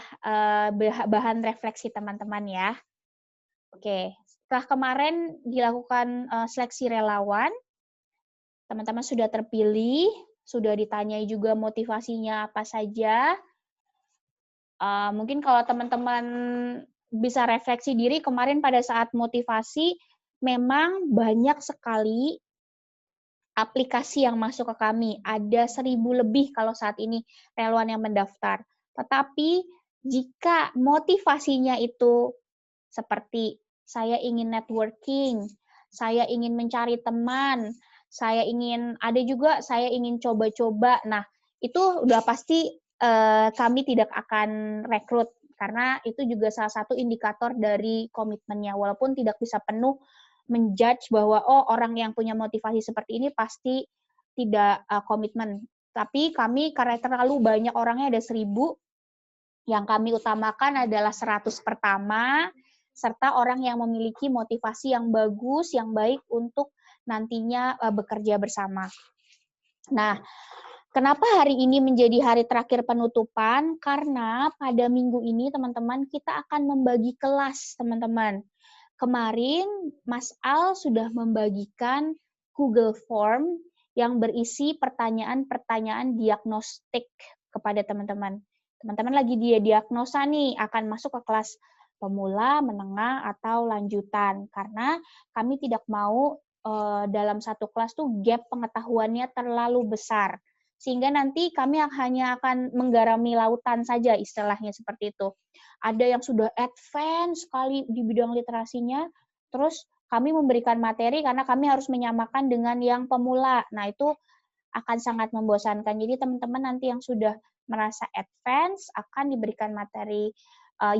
bahan refleksi teman-teman ya. Oke, setelah kemarin dilakukan seleksi relawan, teman-teman sudah terpilih, sudah ditanyai juga motivasinya apa saja. Mungkin kalau teman-teman bisa refleksi diri kemarin pada saat motivasi, memang banyak sekali aplikasi yang masuk ke kami. Ada 1.000 lebih kalau saat ini relawan yang mendaftar. Tetapi jika motivasinya itu seperti saya ingin networking, saya ingin mencari teman, saya ingin coba-coba. Nah, itu udah pasti kami tidak akan rekrut karena itu juga salah satu indikator dari komitmennya. Walaupun tidak bisa penuh menjudge bahwa orang yang punya motivasi seperti ini pasti tidak komitmen. Tapi kami karena terlalu banyak orangnya, ada 1.000, yang kami utamakan adalah 100 pertama, serta orang yang memiliki motivasi yang bagus, yang baik untuk nantinya bekerja bersama. Nah, kenapa hari ini menjadi hari terakhir penutupan? Karena pada minggu ini teman-teman kita akan membagi kelas, teman-teman. Kemarin Mas Al sudah membagikan Google Form yang berisi pertanyaan-pertanyaan diagnostik kepada teman-teman. Teman-teman lagi diagnosa nih, akan masuk ke kelas pemula, menengah, atau lanjutan. Karena kami tidak mau dalam satu kelas tuh gap pengetahuannya terlalu besar. Sehingga nanti kami hanya akan menggarami lautan saja, istilahnya seperti itu. Ada yang sudah advance sekali di bidang literasinya, terus kami memberikan materi karena kami harus menyamakan dengan yang pemula. Nah, itu akan sangat membosankan. Jadi teman-teman nanti yang sudah merasa advance akan diberikan materi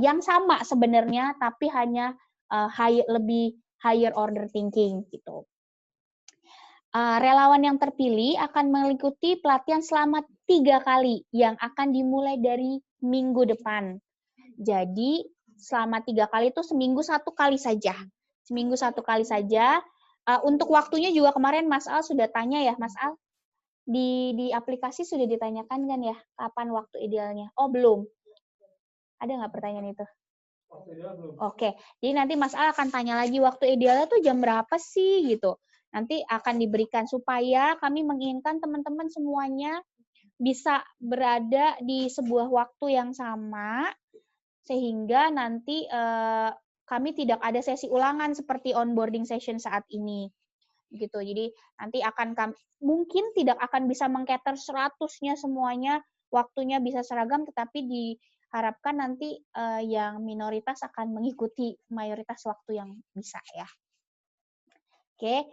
yang sama sebenarnya, tapi hanya lebih higher order thinking gitu. Relawan yang terpilih akan mengikuti pelatihan selama 3 kali yang akan dimulai dari minggu depan. Jadi selama 3 kali itu seminggu 1 kali saja. Seminggu 1 kali saja. Untuk waktunya juga kemarin Mas Al sudah tanya ya, Mas Al? Di aplikasi sudah ditanyakan kan ya, kapan waktu idealnya? Oh, belum. Ada nggak pertanyaan itu? Oke, jadi nanti Mas Al akan tanya lagi waktu idealnya tuh jam berapa sih gitu. Nanti akan diberikan supaya kami menginginkan teman-teman semuanya bisa berada di sebuah waktu yang sama sehingga nanti kami tidak ada sesi ulangan seperti onboarding session saat ini. Gitu. Jadi nanti mungkin tidak akan bisa meng-cater 100-nya semuanya, waktunya bisa seragam, tetapi diharapkan nanti yang minoritas akan mengikuti mayoritas waktu yang bisa ya. Oke,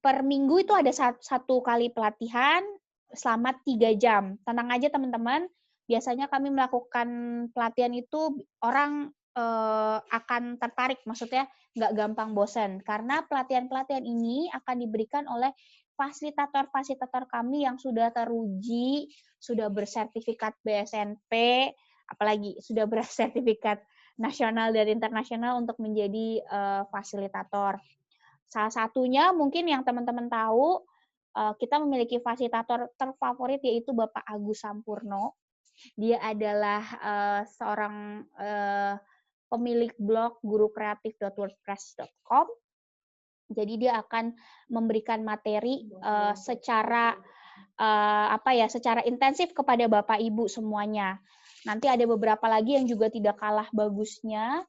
per minggu itu ada 1 kali pelatihan selama 3 jam. Tenang aja teman-teman, biasanya kami melakukan pelatihan itu orang akan tertarik, maksudnya nggak gampang bosan. Karena pelatihan-pelatihan ini akan diberikan oleh fasilitator-fasilitator kami yang sudah teruji, sudah bersertifikat BSNP, apalagi sudah bersertifikat nasional dan internasional untuk menjadi fasilitator. Salah satunya mungkin yang teman-teman tahu, kita memiliki fasilitator terfavorit yaitu Bapak Agus Sampurno. Dia adalah seorang pemilik blog gurukreatif.wordpress.com. Jadi dia akan memberikan materi secara secara intensif kepada Bapak Ibu semuanya. Nanti ada beberapa lagi yang juga tidak kalah bagusnya,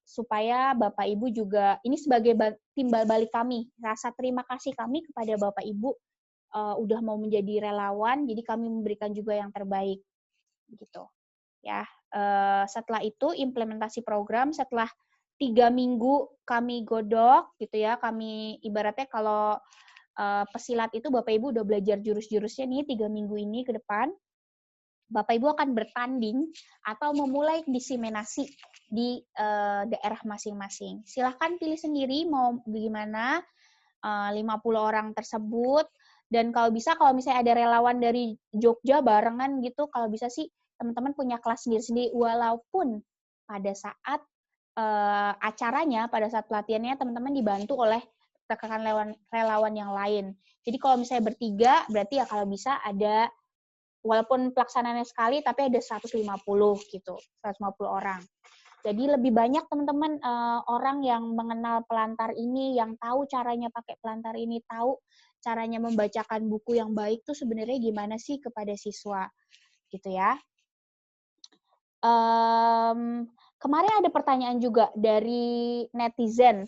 supaya Bapak Ibu juga, ini sebagai timbal balik kami, rasa terima kasih kami kepada Bapak Ibu udah mau menjadi relawan, jadi kami memberikan juga yang terbaik, gitu. Ya, setelah itu implementasi program, setelah 3 minggu kami godok, gitu ya, kami ibaratnya kalau pesilat itu Bapak Ibu udah belajar jurus-jurusnya nih 3 minggu ini ke depan, Bapak Ibu akan bertanding atau memulai diseminasi di daerah masing-masing. Silahkan pilih sendiri mau gimana, 50 orang tersebut, dan kalau bisa, kalau misalnya ada relawan dari Jogja barengan gitu, kalau bisa sih teman-teman punya kelas sendiri-sendiri, walaupun pada saat acaranya, pada saat pelatihannya, teman-teman dibantu oleh rekan relawan yang lain. Jadi kalau misalnya bertiga, berarti ya kalau bisa ada, walaupun pelaksanaannya sekali, tapi ada 150 gitu, 150 orang. Jadi lebih banyak teman-teman orang yang mengenal Pelantar ini, yang tahu caranya pakai Pelantar ini, tahu caranya membacakan buku yang baik tuh sebenarnya gimana sih kepada siswa, gitu ya. Kemarin ada pertanyaan juga dari netizen,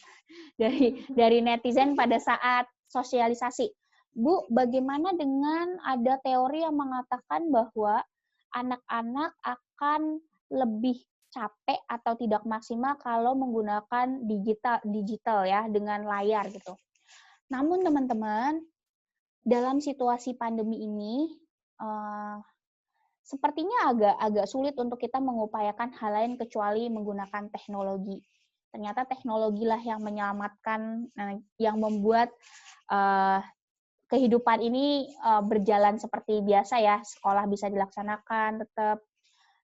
dari netizen pada saat sosialisasi. Bu, bagaimana dengan ada teori yang mengatakan bahwa anak-anak akan lebih capek atau tidak maksimal kalau menggunakan digital ya, dengan layar gitu. Namun teman-teman, dalam situasi pandemi ini sepertinya agak sulit untuk kita mengupayakan hal lain kecuali menggunakan teknologi. Ternyata teknologilah yang menyelamatkan, yang membuat kehidupan ini berjalan seperti biasa ya, sekolah bisa dilaksanakan tetap,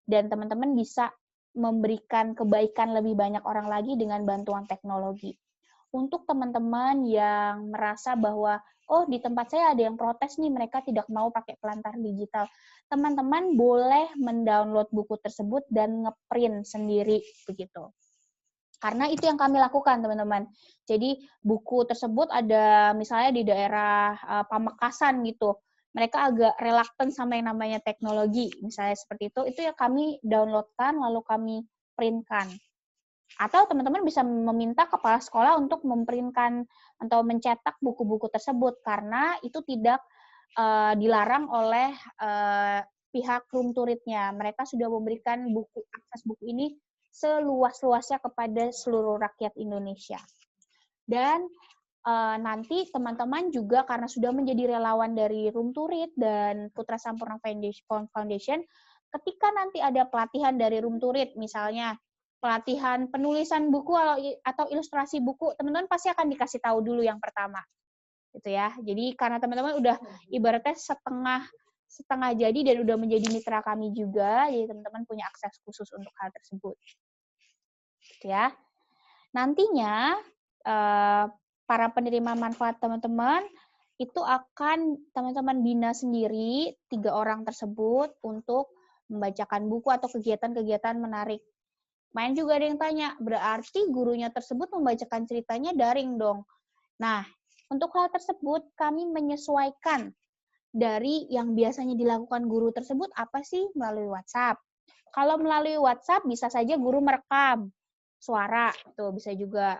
dan teman-teman bisa memberikan kebaikan lebih banyak orang lagi dengan bantuan teknologi. Untuk teman-teman yang merasa bahwa, oh di tempat saya ada yang protes nih, mereka tidak mau pakai Pelantar digital, teman-teman boleh mendownload buku tersebut dan ngeprint sendiri, begitu. Karena itu yang kami lakukan, teman-teman. Jadi buku tersebut ada misalnya di daerah Pamekasan gitu. Mereka agak reluctant sama yang namanya teknologi, misalnya seperti itu ya kami downloadkan lalu kami printkan. Atau teman-teman bisa meminta kepala sekolah untuk memprintkan atau mencetak buku-buku tersebut karena itu tidak dilarang oleh pihak room tourism-nya. Mereka sudah memberikan akses buku ini seluas-luasnya kepada seluruh rakyat Indonesia. Dan nanti teman-teman juga karena sudah menjadi relawan dari Room to Read dan Putra Sampurna Foundation, ketika nanti ada pelatihan dari Room to Read, misalnya pelatihan penulisan buku atau ilustrasi buku, teman-teman pasti akan dikasih tahu dulu yang pertama, gitu ya. Jadi karena teman-teman udah ibaratnya setengah jadi dan udah menjadi mitra kami juga, jadi teman-teman punya akses khusus untuk hal tersebut. Gitu ya. Nantinya para penerima manfaat teman-teman itu akan teman-teman bina sendiri 3 orang tersebut untuk membacakan buku atau kegiatan-kegiatan menarik. Main juga ada yang tanya, berarti gurunya tersebut membacakan ceritanya daring dong. Nah, untuk hal tersebut kami menyesuaikan dari yang biasanya dilakukan guru tersebut apa sih melalui WhatsApp. Kalau melalui WhatsApp bisa saja guru merekam suara, tuh bisa juga.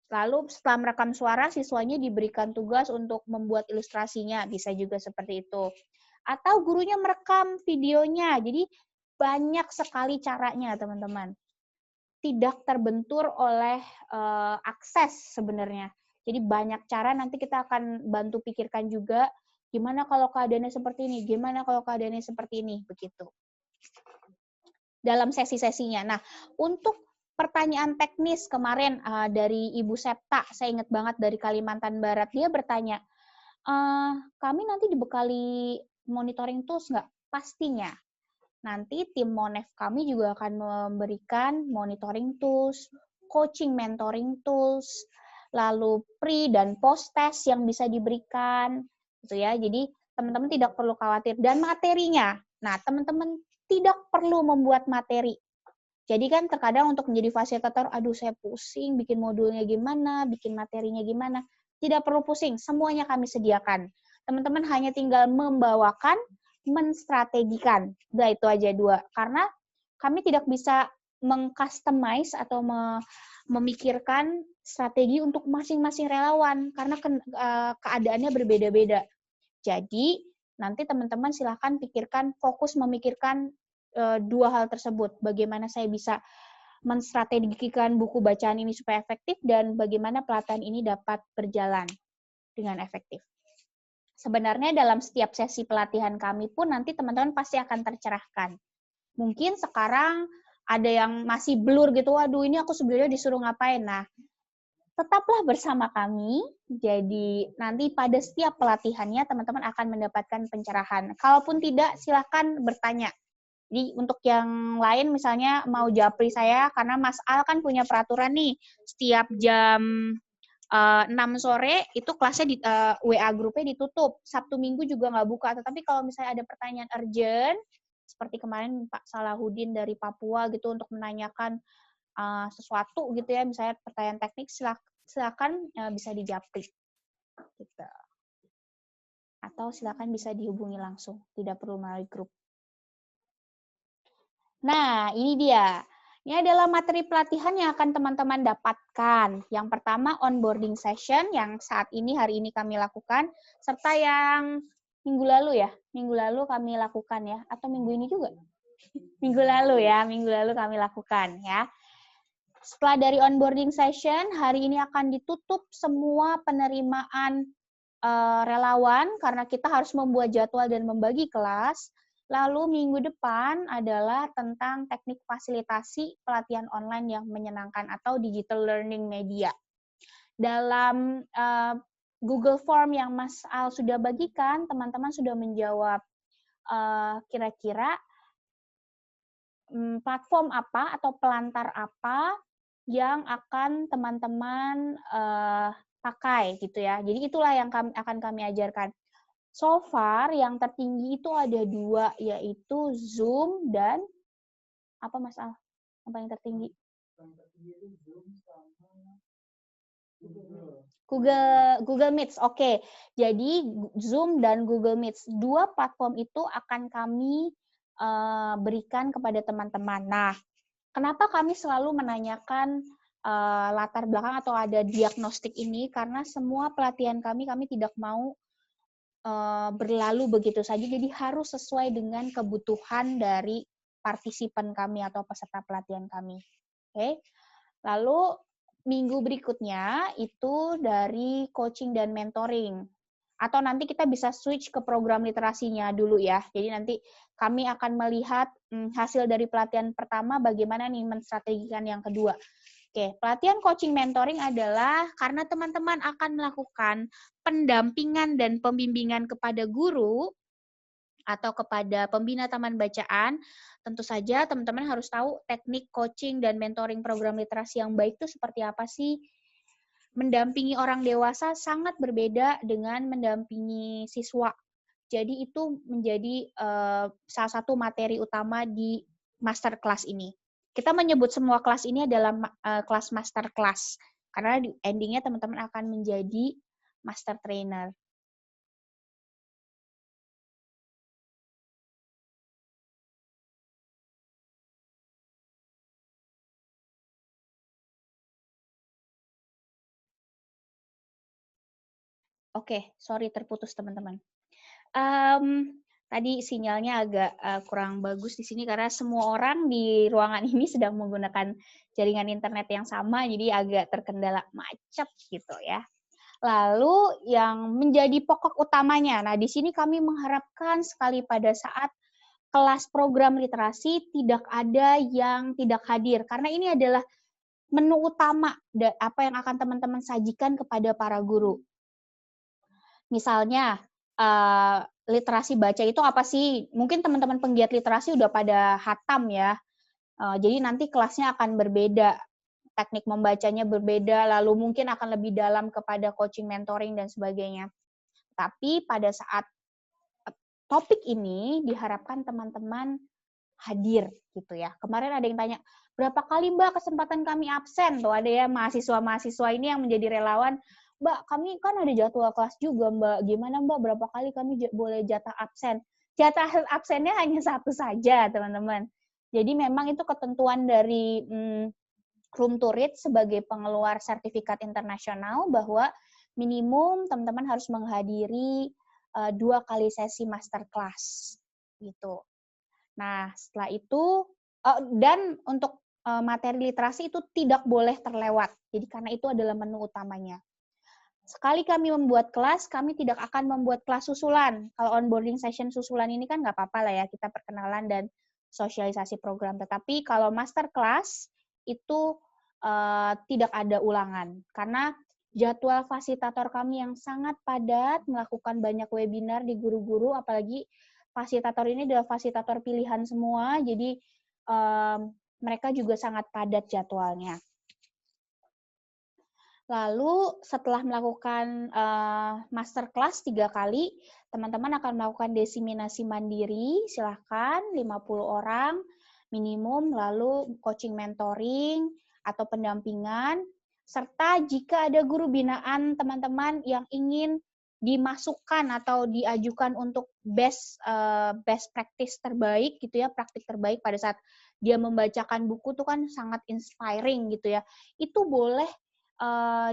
Lalu setelah merekam suara, siswanya diberikan tugas untuk membuat ilustrasinya, bisa juga seperti itu. Atau gurunya merekam videonya, jadi banyak sekali caranya teman-teman. Tidak terbentur oleh akses sebenarnya. Jadi banyak cara, nanti kita akan bantu pikirkan juga, gimana kalau keadaannya seperti ini, gimana kalau keadaannya seperti ini, begitu. dalam sesi-sesinya. Nah, untuk pertanyaan teknis kemarin dari Ibu Septa, saya ingat banget dari Kalimantan Barat, dia bertanya, kami nanti dibekali monitoring tools nggak? Pastinya. Nanti tim Monef kami juga akan memberikan monitoring tools, coaching mentoring tools, lalu pre dan post test yang bisa diberikan, gitu ya. Jadi teman-teman tidak perlu khawatir. Dan materinya, nah teman-teman tidak perlu membuat materi. Jadi kan terkadang untuk menjadi fasilitator, aduh saya pusing, bikin modulnya gimana, bikin materinya gimana. Tidak perlu pusing, semuanya kami sediakan. Teman-teman hanya tinggal membawakan, menstrategikan. Udah itu aja dua. Karena kami tidak bisa mengcustomize atau memikirkan strategi untuk masing-masing relawan, karena keadaannya berbeda-beda. Jadi, nanti teman-teman silahkan pikirkan, fokus memikirkan dua hal tersebut. Bagaimana saya bisa menstrategikan buku bacaan ini supaya efektif dan bagaimana pelatihan ini dapat berjalan dengan efektif. Sebenarnya dalam setiap sesi pelatihan kami pun nanti teman-teman pasti akan tercerahkan. Mungkin sekarang ada yang masih blur gitu, waduh ini aku sebenarnya disuruh ngapain. Nah, tetaplah bersama kami, jadi nanti pada setiap pelatihannya teman-teman akan mendapatkan pencerahan. Kalaupun tidak, silahkan bertanya. Jadi untuk yang lain misalnya mau japri saya, karena Mas Al kan punya peraturan nih, setiap jam 6 sore itu kelasnya di WA grupnya ditutup. Sabtu Minggu juga nggak buka. Tetapi kalau misalnya ada pertanyaan urgent, seperti kemarin Pak Salahuddin dari Papua gitu untuk menanyakan sesuatu gitu ya, misalnya pertanyaan teknik, silakan bisa dijapri. Gitu. Atau silakan bisa dihubungi langsung, tidak perlu melalui grup. Nah, ini dia. Ini adalah materi pelatihan yang akan teman-teman dapatkan. Yang pertama, onboarding session yang saat ini, hari ini kami lakukan, serta yang minggu lalu ya. Minggu lalu kami lakukan ya. Atau minggu ini juga? Minggu lalu ya, minggu lalu kami lakukan ya. Setelah dari onboarding session, hari ini akan ditutup semua penerimaan relawan, karena kita harus membuat jadwal dan membagi kelas. Lalu minggu depan adalah tentang teknik fasilitasi pelatihan online yang menyenangkan atau digital learning media. Dalam Google Form yang Mas Al sudah bagikan, teman-teman sudah menjawab kira-kira platform apa atau pelantar apa yang akan teman-teman pakai gitu ya. Jadi itulah yang akan kami ajarkan. So far, yang tertinggi itu ada 2, yaitu Zoom dan apa Mas Al? Yang paling tertinggi? Google Meet. Oke. Jadi Zoom dan Google Meet, 2 platform itu akan kami berikan kepada teman-teman. Nah, kenapa kami selalu menanyakan latar belakang atau ada diagnostik ini? Karena semua pelatihan kami tidak mau berlalu begitu saja, jadi harus sesuai dengan kebutuhan dari partisipan kami atau peserta pelatihan kami. Oke. Lalu minggu berikutnya itu dari coaching dan mentoring. Atau nanti kita bisa switch ke program literasinya dulu ya. Jadi nanti kami akan melihat hasil dari pelatihan pertama bagaimana nih menstrategikan yang kedua. Oke, pelatihan coaching mentoring adalah karena teman-teman akan melakukan pendampingan dan pembimbingan kepada guru atau kepada pembina taman bacaan. Tentu saja teman-teman harus tahu teknik coaching dan mentoring program literasi yang baik itu seperti apa sih. Mendampingi orang dewasa sangat berbeda dengan mendampingi siswa. Jadi itu menjadi salah satu materi utama di master class ini. Kita menyebut semua kelas ini adalah kelas master class, karena di endingnya teman-teman akan menjadi master trainer. Oke, sorry terputus teman-teman. Tadi sinyalnya agak kurang bagus di sini karena semua orang di ruangan ini sedang menggunakan jaringan internet yang sama, jadi agak terkendala macet gitu ya. Lalu yang menjadi pokok utamanya, nah di sini kami mengharapkan sekali pada saat kelas program literasi tidak ada yang tidak hadir, karena ini adalah menu utama apa yang akan teman-teman sajikan kepada para guru. Misalnya, literasi baca itu apa sih? Mungkin teman-teman penggiat literasi udah pada hatam ya, jadi nanti kelasnya akan berbeda, teknik membacanya berbeda, lalu mungkin akan lebih dalam kepada coaching, mentoring, dan sebagainya. Tapi pada saat topik ini diharapkan teman-teman hadir gitu ya. Kemarin ada yang tanya, berapa kali Mbak kesempatan kami absen? Tuh ada ya mahasiswa-mahasiswa ini yang menjadi relawan, Mbak kami kan ada jadwal kelas juga Mbak, gimana Mbak berapa kali kami boleh jatah absen? Jatah absennya hanya satu saja teman-teman. Jadi memang itu ketentuan dari Room to Read sebagai pengeluar sertifikat internasional bahwa minimum teman-teman harus menghadiri 2 kali sesi masterclass gitu. Nah, setelah itu dan untuk materi literasi itu tidak boleh terlewat. Jadi karena itu adalah menu utamanya. Sekali kami membuat kelas, kami tidak akan membuat kelas susulan. Kalau onboarding session susulan ini kan nggak apa-apa lah ya, kita perkenalan dan sosialisasi program. Tetapi kalau masterclass itu tidak ada ulangan. Karena jadwal fasilitator kami yang sangat padat, melakukan banyak webinar di guru-guru, apalagi fasilitator ini adalah fasilitator pilihan semua, jadi mereka juga sangat padat jadwalnya. Lalu setelah melakukan masterclass 3 kali, teman-teman akan melakukan diseminasi mandiri, silahkan 50 orang minimum, lalu coaching mentoring atau pendampingan, serta jika ada guru binaan teman-teman yang ingin dimasukkan atau diajukan untuk best practice terbaik gitu ya, praktik terbaik pada saat dia membacakan buku itu kan sangat inspiring gitu ya, itu boleh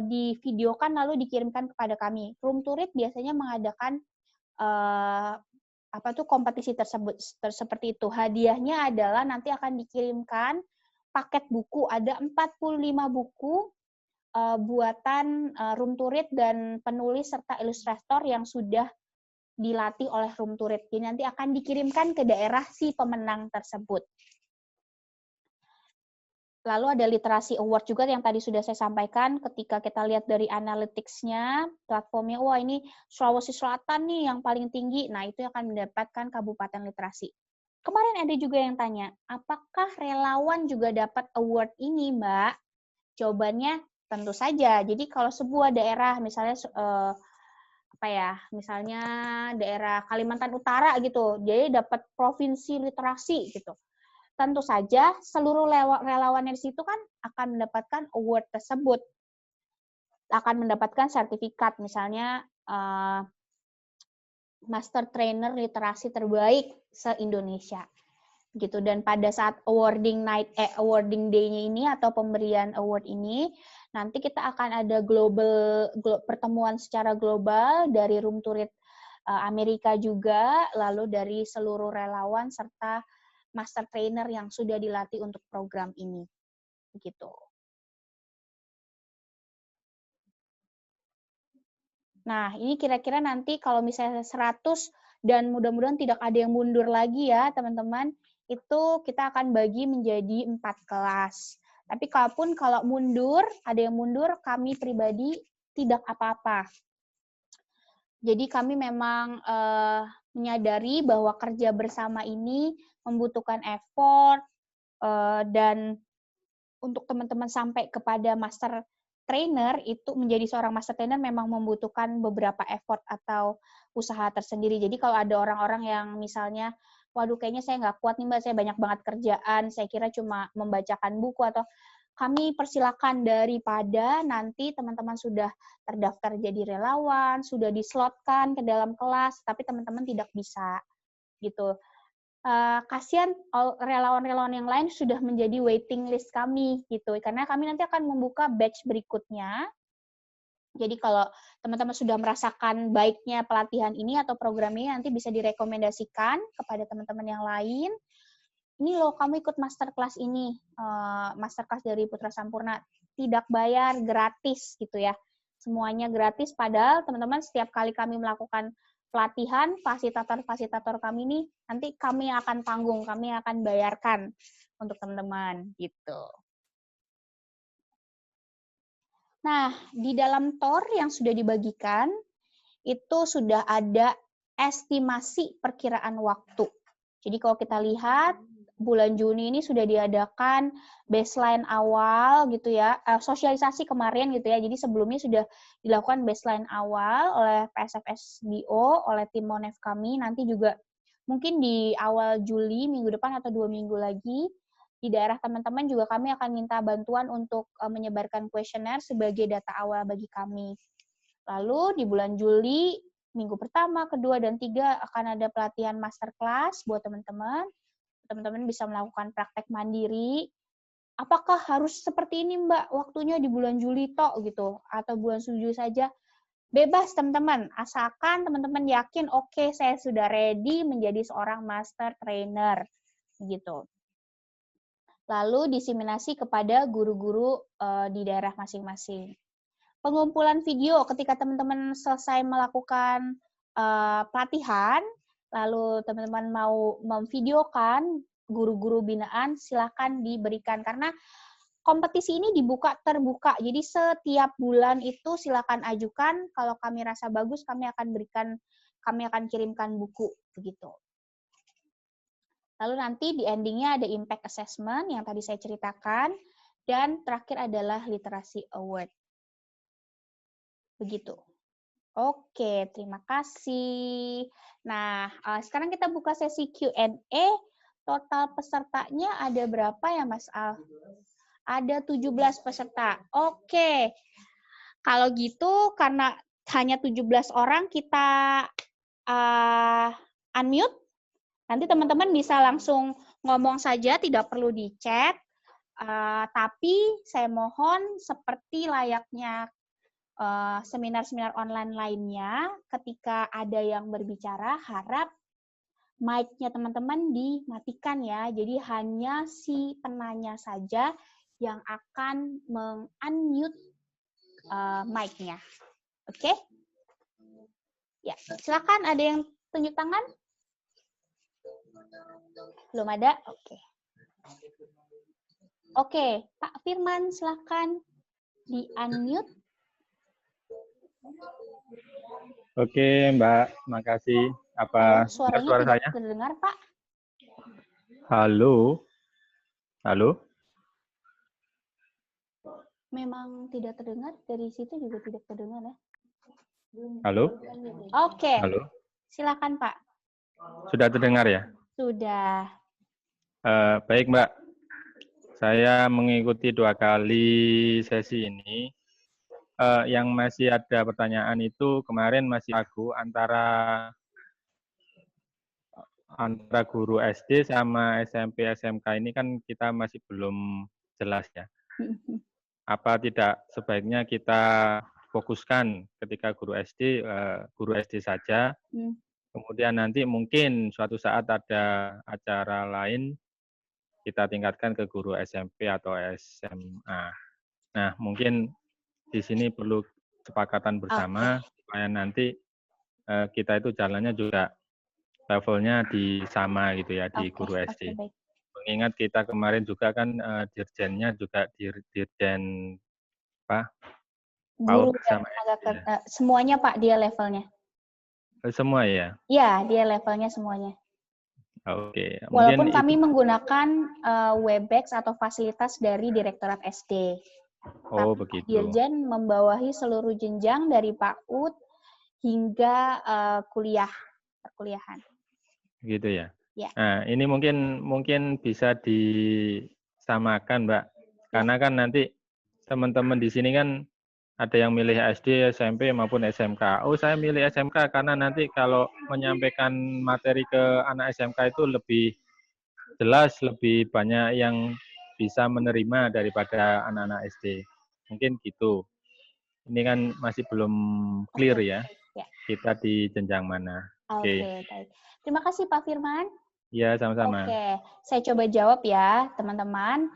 divideokan lalu dikirimkan kepada kami. Room to Read biasanya mengadakan kompetisi tersebut seperti itu. Hadiahnya adalah nanti akan dikirimkan paket buku, ada 45 buku buatan Room to Read dan penulis serta ilustrator yang sudah dilatih oleh Room to Read. Jadi nanti akan dikirimkan ke daerah si pemenang tersebut. Lalu ada literasi award juga yang tadi sudah saya sampaikan, ketika kita lihat dari analytics-nya, platformnya, wah ini Sulawesi Selatan nih yang paling tinggi, nah itu akan mendapatkan kabupaten literasi. Kemarin ada juga yang tanya, apakah relawan juga dapat award ini, Mbak? Jawabannya tentu saja. Jadi kalau sebuah daerah, misalnya misalnya daerah Kalimantan Utara gitu, jadi dapat provinsi literasi gitu. Tentu saja seluruh relawan di situ kan akan mendapatkan award tersebut, akan mendapatkan sertifikat, misalnya Master Trainer Literasi Terbaik se-Indonesia, gitu. Dan pada saat awarding day-nya ini atau pemberian award ini, nanti kita akan ada pertemuan secara global dari Room to Read Amerika juga, lalu dari seluruh relawan serta master trainer yang sudah dilatih untuk program ini. Begitu. Nah, ini kira-kira nanti kalau misalnya 100 dan mudah-mudahan tidak ada yang mundur lagi ya, teman-teman, itu kita akan bagi menjadi 4 kelas. Tapi kalaupun kalau mundur, ada yang mundur, kami pribadi tidak apa-apa. Jadi kami memang menyadari bahwa kerja bersama ini membutuhkan effort, dan untuk teman-teman sampai kepada master trainer, itu menjadi seorang master trainer memang membutuhkan beberapa effort atau usaha tersendiri. Jadi kalau ada orang-orang yang misalnya, waduh kayaknya saya nggak kuat nih Mbak, saya banyak banget kerjaan, saya kira cuma membacakan buku, atau kami persilakan daripada nanti teman-teman sudah terdaftar jadi relawan, sudah dislotkan ke dalam kelas, tapi teman-teman tidak bisa gitu. Kasihan relawan-relawan yang lain sudah menjadi waiting list kami gitu, karena kami nanti akan membuka batch berikutnya. Jadi kalau teman-teman sudah merasakan baiknya pelatihan ini atau program ini, nanti bisa direkomendasikan kepada teman-teman yang lain. Ini loh, kamu ikut masterclass ini, masterclass dari Putra Sampurna, tidak bayar, gratis gitu ya. Semuanya gratis, padahal teman-teman setiap kali kami melakukan pelatihan fasilitator kami nih nanti kami akan tanggung, kami akan bayarkan untuk teman-teman gitu. Nah, di dalam TOR yang sudah dibagikan itu sudah ada estimasi perkiraan waktu. Jadi kalau kita lihat bulan Juni ini sudah diadakan baseline awal gitu ya, sosialisasi kemarin gitu ya. Jadi sebelumnya sudah dilakukan baseline awal oleh PSFSDO, oleh tim Monef kami. Nanti juga mungkin di awal Juli minggu depan atau 2 minggu lagi di daerah teman-teman juga kami akan minta bantuan untuk menyebarkan kuesioner sebagai data awal bagi kami. Lalu di bulan Juli minggu pertama, kedua, dan 3 akan ada pelatihan masterclass buat teman-teman. Teman-teman bisa melakukan praktek mandiri. Apakah harus seperti ini, Mbak? Waktunya di bulan Juli tok gitu, atau bulan Juli saja? Bebas, teman-teman. Asalkan teman-teman yakin, oke, saya sudah ready menjadi seorang master trainer. Gitu. Lalu diseminasi kepada guru-guru di daerah masing-masing. Pengumpulan video ketika teman-teman selesai melakukan pelatihan, lalu teman-teman mau memvideokan guru-guru binaan, silakan diberikan. Karena kompetisi ini dibuka terbuka, jadi setiap bulan itu silakan ajukan. Kalau kami rasa bagus, kami akan kirimkan buku begitu. Lalu nanti di endingnya ada impact assessment yang tadi saya ceritakan, dan terakhir adalah literasi award. Begitu. Oke, terima kasih. Nah, sekarang kita buka sesi Q&A. Total pesertanya ada berapa ya, Mas Al? Ada 17 peserta. Oke. Kalau gitu, karena hanya 17 orang, kita unmute. Nanti teman-teman bisa langsung ngomong saja, tidak perlu di chat. Tapi saya mohon seperti layaknya seminar-seminar online lainnya, ketika ada yang berbicara, harap mic-nya teman-teman dimatikan ya. Jadi hanya si penanya saja yang akan meng-unmute mic-nya. Oke? Ya, silakan ada yang tunjuk tangan? Belum ada? Oke. Oke, Pak Firman silakan di-unmute. Oke, Mbak, makasih. Apa suaranya suara tidak saya? terdengar, Pak? Halo? Halo? Memang tidak terdengar, dari situ juga tidak terdengar ya. Halo? Oke, Halo? silakan Pak. Sudah terdengar ya? Sudah. Baik, Mbak. Saya mengikuti 2 kali sesi ini. Yang masih ada pertanyaan itu kemarin masih ragu antara guru SD sama SMP SMK ini kan kita masih belum jelas ya. Apa tidak sebaiknya kita fokuskan ketika guru SD saja, kemudian nanti mungkin suatu saat ada acara lain kita tingkatkan ke guru SMP atau SMA. Nah, mungkin di sini perlu kesepakatan bersama supaya nanti kita itu jalannya juga levelnya sama gitu ya di guru SD. Baik. Mengingat kita kemarin juga kan dirjennya juga dirjen apa? Guru PAUD dan sama tenaga semuanya Pak dia levelnya. semua ya. Iya, dia levelnya semuanya. Oke. Walaupun Mungkin kami itu, menggunakan Webex atau fasilitas dari Direktorat SD. oh Tapi begitu. Dirjen membawahi seluruh jenjang dari PAUD hingga perkuliahan. Gitu ya. Ya. Nah, ini mungkin bisa disamakan, Mbak. Karena kan nanti teman-teman di sini kan ada yang milih SD, SMP maupun SMK. Oh, saya milih SMK karena nanti kalau menyampaikan materi ke anak SMK itu lebih jelas, lebih banyak yang bisa menerima daripada anak-anak SD. Mungkin gitu. Ini kan masih belum clear ya. Ya. Kita di jenjang mana. Oke, baik. Terima kasih Pak Firman. Ya, sama-sama. Oke, saya coba jawab ya, teman-teman.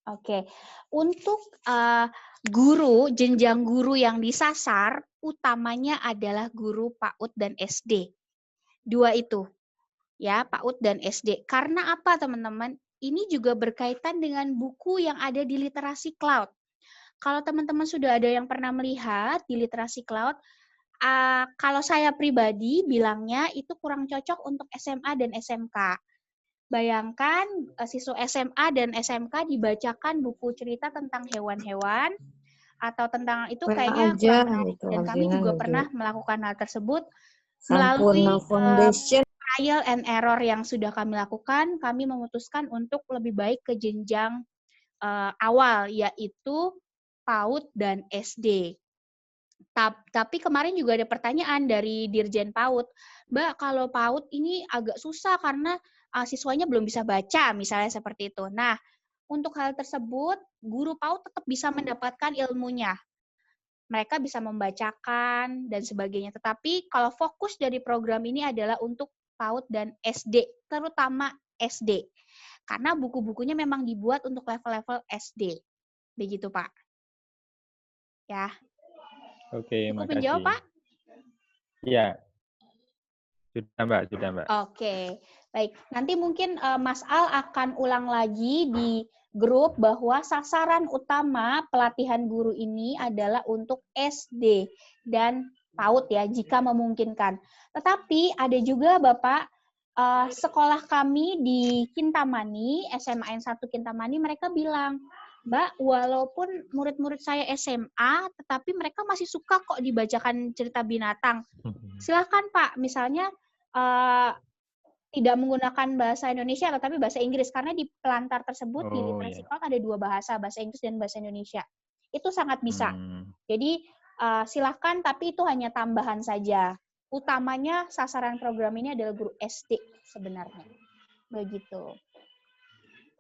Oke, untuk guru, jenjang guru yang disasar, utamanya adalah guru PAUD dan SD. Dua itu, ya, PAUD dan SD. Karena apa, teman-teman? Ini juga berkaitan dengan buku yang ada di Literasi Cloud. Kalau teman-teman sudah ada yang pernah melihat di Literasi Cloud, kalau saya pribadi bilangnya itu kurang cocok untuk SMA dan SMK. Bayangkan siswa SMA dan SMK dibacakan buku cerita tentang hewan-hewan atau tentang itu kayaknya kurang menarik. Dan kami juga pernah melakukan hal tersebut melalui trial and error yang sudah kami lakukan. Kami memutuskan untuk lebih baik ke jenjang awal, yaitu PAUD dan SD. Tapi kemarin juga ada pertanyaan dari Dirjen PAUD, Mbak, kalau PAUD ini agak susah karena siswanya belum bisa baca, misalnya seperti itu. Nah, untuk hal tersebut, guru PAUD tetap bisa mendapatkan ilmunya. Mereka bisa membacakan dan sebagainya. Tetapi kalau fokus dari program ini adalah untuk PAUD dan SD, terutama SD. Karena buku-bukunya memang dibuat untuk level-level SD. Begitu, Pak. Ya. Oke, Cukup makasih. menjawab, Pak? Iya. Sudah, Mbak. Oke, baik. Nanti mungkin Mas Al akan ulang lagi di grup bahwa sasaran utama pelatihan guru ini adalah untuk SD dan PAUD ya, jika memungkinkan. Tetapi ada juga Bapak, sekolah kami di Kintamani, SMA N1 Kintamani, mereka bilang, Mbak, walaupun murid-murid saya SMA, tetapi mereka masih suka kok dibacakan cerita binatang. Silahkan Pak, misalnya tidak menggunakan bahasa Indonesia, tetapi bahasa Inggris. Karena di pelantar tersebut, di Literasi Cloud ada dua bahasa Inggris dan bahasa Indonesia. Itu sangat bisa. Jadi silahkan, tapi itu hanya tambahan saja. Utamanya sasaran program ini adalah guru SD sebenarnya. Begitu.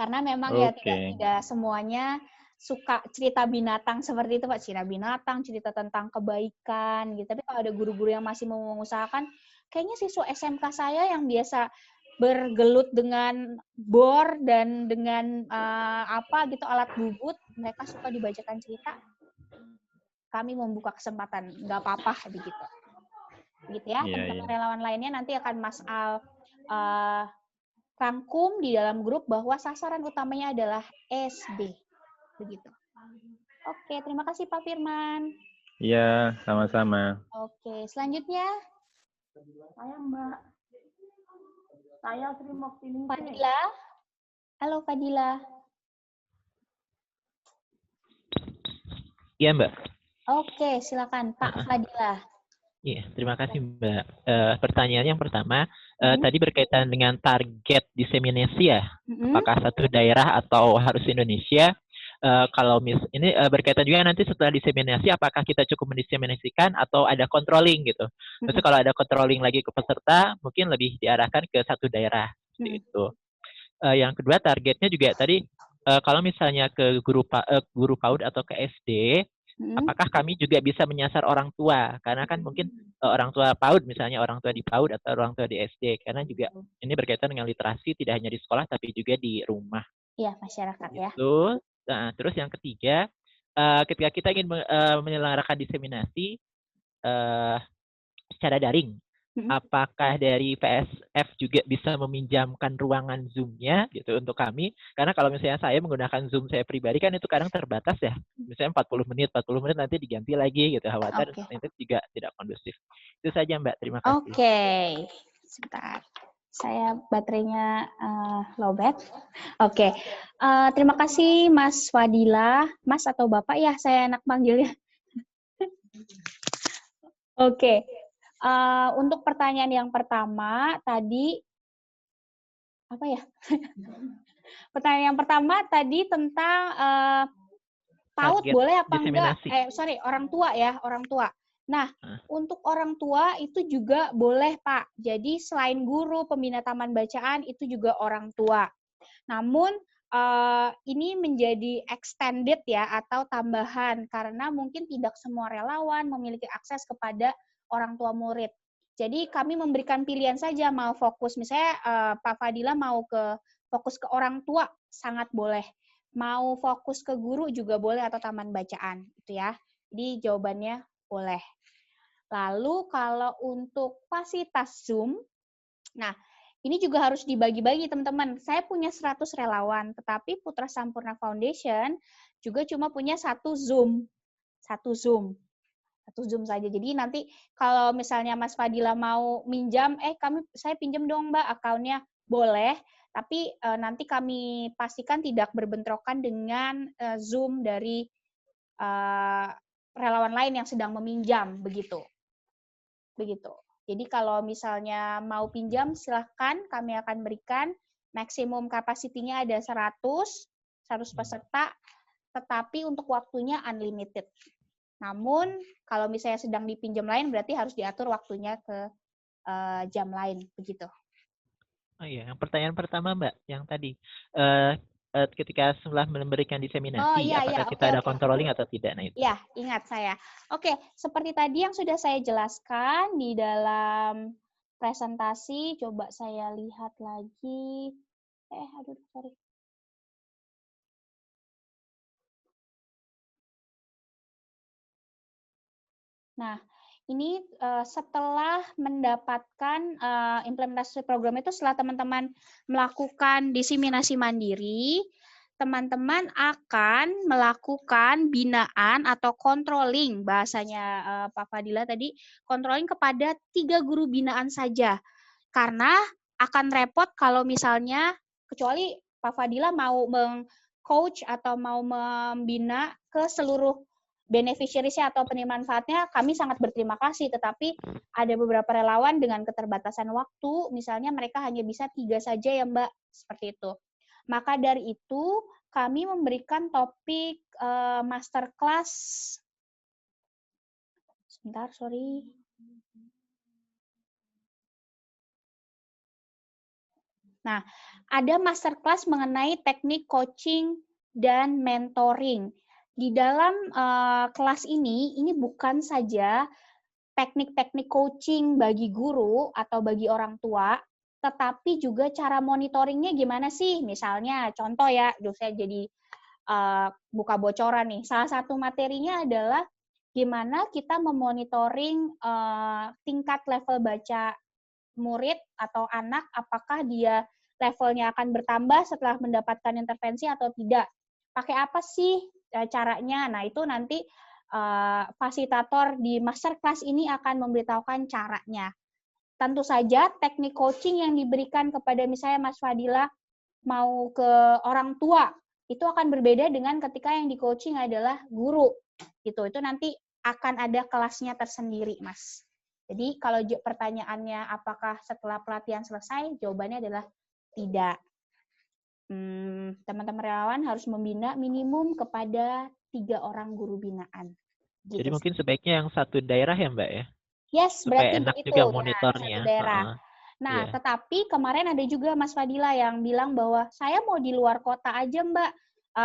Karena memang ya tidak semuanya suka cerita binatang seperti itu, Pak. Cerita binatang, cerita tentang kebaikan gitu. Tapi kalau ada guru-guru yang masih mau mengusahakan, kayaknya siswa SMK saya yang biasa bergelut dengan bor dan dengan alat bubut, mereka suka dibacakan cerita. Kami membuka kesempatan, nggak apa-apa begitu. Begitu ya, teman-teman relawan lainnya nanti akan Mas Al rangkum di dalam grup bahwa sasaran utamanya adalah SD. Begitu. Oke, terima kasih Pak Firman. Iya, sama-sama. Oke, selanjutnya. Saya Mbak. Saya Sri Moktining. Fadila. Halo Fadila. Iya Mbak. Oke, silakan Pak Fadila. Iya, terima kasih Mbak. Pertanyaan yang pertama, tadi berkaitan dengan target diseminasi ya, apakah satu daerah atau harus Indonesia? Kalau ini berkaitan juga nanti setelah diseminasi, apakah kita cukup mendiseminasikan atau ada controlling gitu? Terus kalau ada controlling lagi ke peserta, mungkin lebih diarahkan ke satu daerah seperti itu. Yang kedua, targetnya juga tadi kalau misalnya ke guru PAUD atau ke SD, apakah kami juga bisa menyasar orang tua? Karena kan mungkin orang tua PAUD, misalnya orang tua di PAUD atau orang tua di SD. Karena juga ini berkaitan dengan literasi, tidak hanya di sekolah, tapi juga di rumah. Iya, masyarakat ya. Nah, terus yang ketiga, ketika kita ingin menyelenggarakan diseminasi secara daring, apakah dari PSF juga bisa meminjamkan ruangan Zoom-nya gitu untuk kami? Karena kalau misalnya saya menggunakan Zoom saya pribadi kan itu kadang terbatas ya. Misalnya 40 menit nanti diganti lagi gitu. Khawatir itu juga tidak kondusif. Itu saja Mbak, terima kasih. Oke, sebentar. Saya baterainya lowbat. Oke, terima kasih Mas Fadila. Mas atau Bapak ya, saya enak panggilnya. Oke. Untuk pertanyaan yang pertama tadi apa ya? Pertanyaan yang pertama tadi tentang PAUD boleh apa enggak? Orang tua ya, orang tua. Nah, untuk orang tua itu juga boleh, Pak. Jadi selain guru pembina taman bacaan itu juga orang tua. Namun ini menjadi extended ya atau tambahan karena mungkin tidak semua relawan memiliki akses kepada orang tua murid. Jadi kami memberikan pilihan saja mau fokus misalnya Pak Fadila mau fokus ke orang tua sangat boleh. mau fokus ke guru juga boleh atau taman bacaan gitu ya. Jadi jawabannya boleh. Lalu kalau untuk fasilitas Zoom, nah ini juga harus dibagi-bagi teman-teman. Saya punya 100 relawan, tetapi Putra Sampurna Foundation juga cuma punya satu Zoom saja. Jadi nanti kalau misalnya Mas Fadila mau minjam, saya pinjam dong Mbak akunnya, boleh. Tapi nanti kami pastikan tidak berbentrokan dengan Zoom dari relawan lain yang sedang meminjam, begitu. Jadi kalau misalnya mau pinjam, silahkan kami akan berikan. Maksimum kapasitinya ada 100 peserta, tetapi untuk waktunya unlimited. Namun, kalau misalnya sedang dipinjam lain, berarti harus diatur waktunya ke jam lain, begitu. Oh iya, yang pertanyaan pertama Mbak, yang tadi. Ketika setelah memberikan diseminasi, apakah kita ada controlling atau tidak? Nah, itu. Ya, ingat saya. Oke, seperti tadi yang sudah saya jelaskan di dalam presentasi, coba saya lihat lagi. Sorry. Nah, ini setelah mendapatkan implementasi program itu, setelah teman-teman melakukan diseminasi mandiri, teman-teman akan melakukan binaan atau controlling, bahasanya Pak Fadila tadi, controlling kepada 3 guru binaan saja. Karena akan repot kalau misalnya, kecuali Pak Fadila mau meng-coach atau mau membina ke seluruh beneficiaries-nya atau penerima manfaatnya, kami sangat berterima kasih. Tetapi ada beberapa relawan dengan keterbatasan waktu, misalnya mereka hanya bisa 3 saja ya Mbak, seperti itu. Maka dari itu, kami memberikan topik masterclass. Sebentar, sorry. Nah, ada masterclass mengenai teknik coaching dan mentoring. Di dalam kelas ini bukan saja teknik-teknik coaching bagi guru atau bagi orang tua, tetapi juga cara monitoringnya gimana sih? Misalnya, contoh ya, saya jadi buka bocoran nih. Salah satu materinya adalah gimana kita memonitoring tingkat level baca murid atau anak, apakah dia levelnya akan bertambah setelah mendapatkan intervensi atau tidak. Pakai apa sih caranya? Nah, itu nanti fasilitator di masterclass ini akan memberitahukan caranya. Tentu saja teknik coaching yang diberikan kepada misalnya Mas Fadila mau ke orang tua, itu akan berbeda dengan ketika yang di coaching adalah guru. Gitu. Itu nanti akan ada kelasnya tersendiri, Mas. Jadi kalau pertanyaannya apakah setelah pelatihan selesai, jawabannya adalah tidak. Teman-teman relawan harus membina minimum kepada 3 orang guru binaan. Gitu. Jadi mungkin sebaiknya yang satu daerah ya Mbak ya? Yes, supaya berarti enak begitu. juga monitornya. Satu daerah. Nah, tetapi kemarin ada juga Mas Fadila yang bilang bahwa saya mau di luar kota aja Mbak.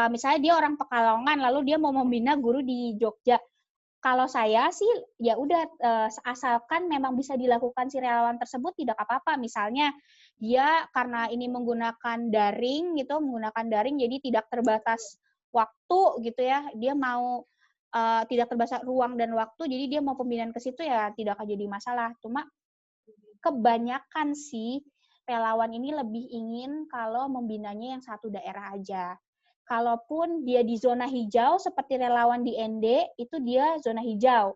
Misalnya dia orang Pekalongan, lalu dia mau membina guru di Jogja. Kalau saya sih ya udah asalkan memang bisa dilakukan si relawan tersebut tidak apa-apa. Misalnya dia karena ini menggunakan daring gitu, jadi tidak terbatas waktu gitu ya. Dia mau tidak terbatas ruang dan waktu, jadi dia mau pembinaan ke situ ya tidak akan jadi masalah. Cuma kebanyakan sih relawan ini lebih ingin kalau membinanya yang satu daerah aja. Kalaupun dia di zona hijau, seperti relawan di ND, itu dia zona hijau.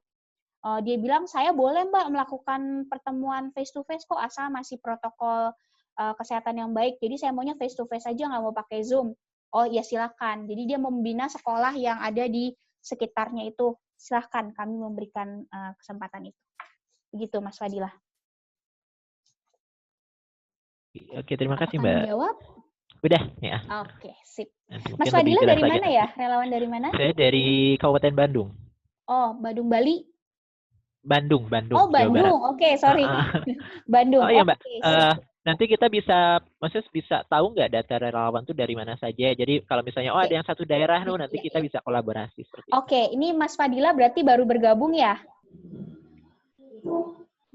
Dia bilang, saya boleh Mbak melakukan pertemuan face-to-face kok, asal masih protokol kesehatan yang baik. Jadi saya maunya face-to-face aja, nggak mau pakai Zoom. Oh ya silakan. Jadi dia membina sekolah yang ada di sekitarnya itu. Silakan, kami memberikan kesempatan itu. Begitu Mas Fadila. Oke, terima kasih Mbak. Menjawab? Udah ya. Oke, sip. Nanti Mas Fadila dari mana lagi. ya? Relawan dari mana? Saya dari Kabupaten Bandung. Oh, Badung Bali. Bandung. Oh, Bandung. Oke, sorry. Bandung. Oh iya Mbak. Nanti kita bisa tahu nggak data relawan itu dari mana saja. Jadi kalau misalnya ada yang satu daerah nanti kita bisa kolaborasi seperti itu. Oke, ini Mas Fadila berarti baru bergabung ya?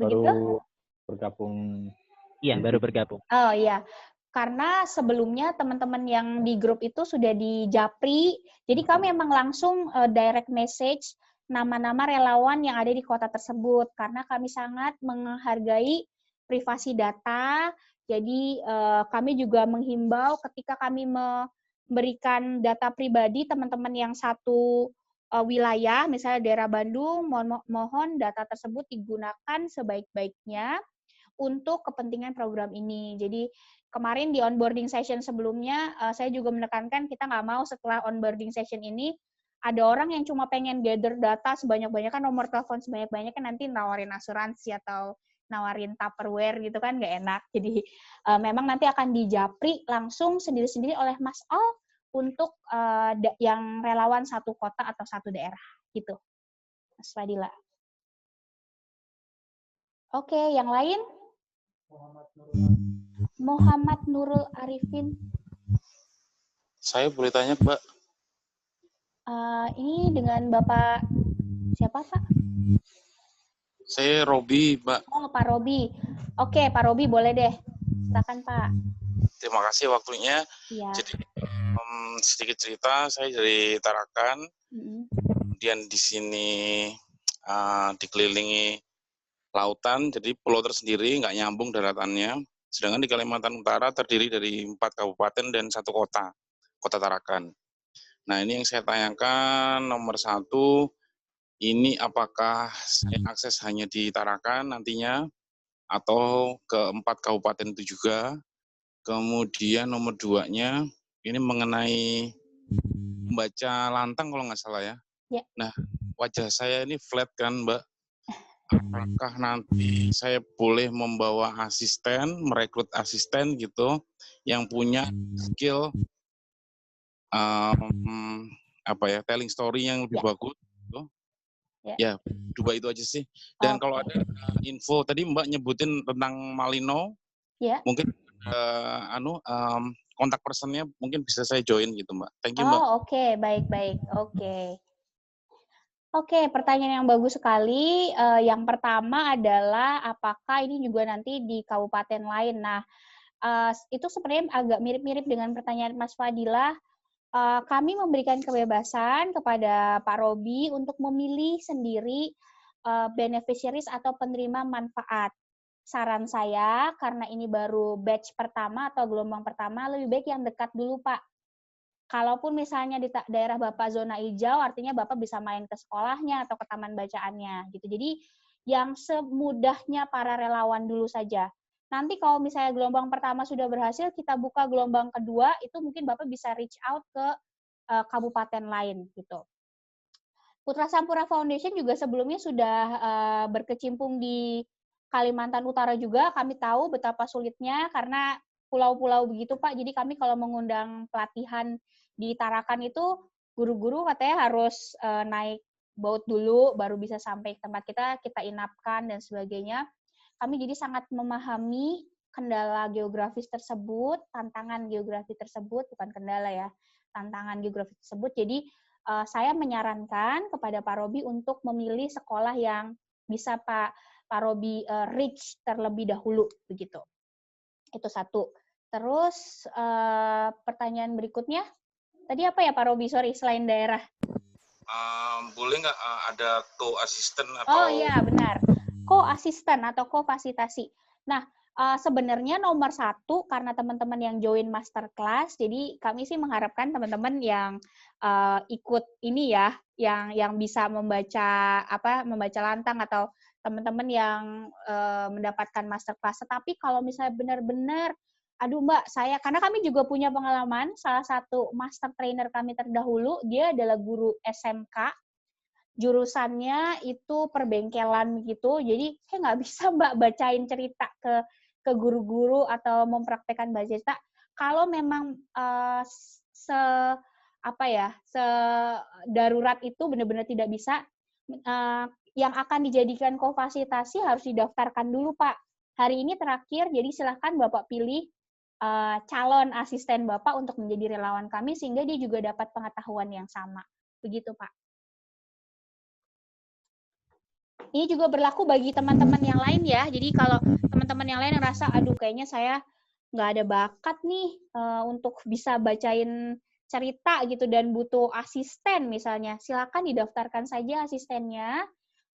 Baru bergabung. Iya, baru bergabung. Oh iya. karena sebelumnya teman-teman yang di grup itu sudah di Japri, jadi kami memang langsung direct message nama-nama relawan yang ada di kota tersebut, karena kami sangat menghargai privasi data, jadi kami juga menghimbau ketika kami memberikan data pribadi teman-teman yang satu wilayah, misalnya daerah Bandung, mohon data tersebut digunakan sebaik-baiknya untuk kepentingan program ini. Jadi kemarin di onboarding session sebelumnya, saya juga menekankan kita nggak mau setelah onboarding session ini, ada orang yang cuma pengen gather data sebanyak-banyaknya, nomor telepon sebanyak-banyaknya, nanti nawarin asuransi atau nawarin Tupperware gitu kan, nggak enak. Jadi memang nanti akan dijapri langsung sendiri-sendiri oleh Mas Al untuk yang relawan satu kota atau satu daerah, gitu. Mas Fadila. Oke, yang lain? Muhammad Nurul Arifin. Saya boleh tanya, Mbak? Ini dengan Bapak siapa, Pak? Saya Robi, Mbak. Oh, Pak Robi. Oke, Pak Robi boleh deh. Silakan, Pak. Terima kasih waktunya. Iya. Jadi sedikit cerita, saya dari Tarakan. Kemudian di sini dikelilingi lautan, jadi pulau tersendiri, nggak nyambung daratannya. Sedangkan di Kalimantan Utara terdiri dari 4 kabupaten dan 1 kota, Kota Tarakan. Nah, ini yang saya tanyakan, nomor 1, ini apakah saya akses hanya di Tarakan nantinya, atau ke 4 kabupaten itu juga. Kemudian nomor 2-nya, ini mengenai membaca lantang kalau nggak salah ya. Ya. Nah, wajah saya ini flat kan, Mbak. Apakah nanti saya boleh membawa asisten, merekrut asisten gitu, yang punya skill telling story yang lebih bagus gitu. Ya, 2 itu aja sih. Dan kalau ada info tadi Mbak nyebutin tentang Malino, mungkin kontak personnya mungkin bisa saya join gitu, Mbak. Thank you, Mbak. Oh, oke, baik-baik. Oke, pertanyaan yang bagus sekali. Yang pertama adalah apakah ini juga nanti di kabupaten lain. Nah, itu sebenarnya agak mirip-mirip dengan pertanyaan Mas Fadila. Kami memberikan kebebasan kepada Pak Robi untuk memilih sendiri beneficiaries atau penerima manfaat. Saran saya, karena ini baru batch pertama atau gelombang pertama, lebih baik yang dekat dulu, Pak. Kalaupun misalnya di daerah Bapak zona hijau, artinya Bapak bisa main ke sekolahnya atau ke taman bacaannya, gitu. Jadi yang semudahnya para relawan dulu saja. Nanti kalau misalnya gelombang pertama sudah berhasil, kita buka gelombang kedua, itu mungkin Bapak bisa reach out ke kabupaten lain, gitu. Putra Sampurna Foundation juga sebelumnya sudah berkecimpung di Kalimantan Utara juga. Kami tahu betapa sulitnya karena pulau-pulau begitu, Pak. Jadi kami kalau mengundang pelatihan di Tarakan itu, guru-guru katanya harus naik boat dulu, baru bisa sampai ke tempat kita inapkan, dan sebagainya. Kami jadi sangat memahami kendala geografis tersebut, tantangan geografis tersebut, bukan kendala ya, tantangan geografis tersebut. Jadi saya menyarankan kepada Pak Robi untuk memilih sekolah yang bisa Pak Robi reach terlebih dahulu, begitu. Itu satu. Terus pertanyaan berikutnya, tadi apa ya Pak Robi? Sorry, selain daerah. Boleh nggak ada co-assistant atau? Oh iya, benar. Co-assistant atau co-fasilitasi. Nah, sebenarnya nomor 1, karena teman-teman yang join masterclass, jadi kami sih mengharapkan teman-teman yang ikut ini ya, yang bisa membaca lantang, atau teman-teman yang mendapatkan masterclass. Tetapi kalau misalnya benar-benar, aduh Mbak, karena kami juga punya pengalaman, salah satu master trainer kami terdahulu, dia adalah guru SMK, jurusannya itu perbengkelan gitu, jadi kayak nggak bisa Mbak bacain cerita ke guru-guru atau mempraktekkan baca cerita. Kalau memang darurat itu benar-benar tidak bisa, yang akan dijadikan kofasilitasi harus didaftarkan dulu Pak. Hari ini terakhir, jadi silahkan Bapak pilih calon asisten Bapak untuk menjadi relawan kami, sehingga dia juga dapat pengetahuan yang sama. Begitu Pak. Ini juga berlaku bagi teman-teman yang lain ya. Jadi kalau teman-teman yang lain ngerasa, aduh kayaknya saya nggak ada bakat nih untuk bisa bacain cerita gitu dan butuh asisten misalnya, silakan didaftarkan saja asistennya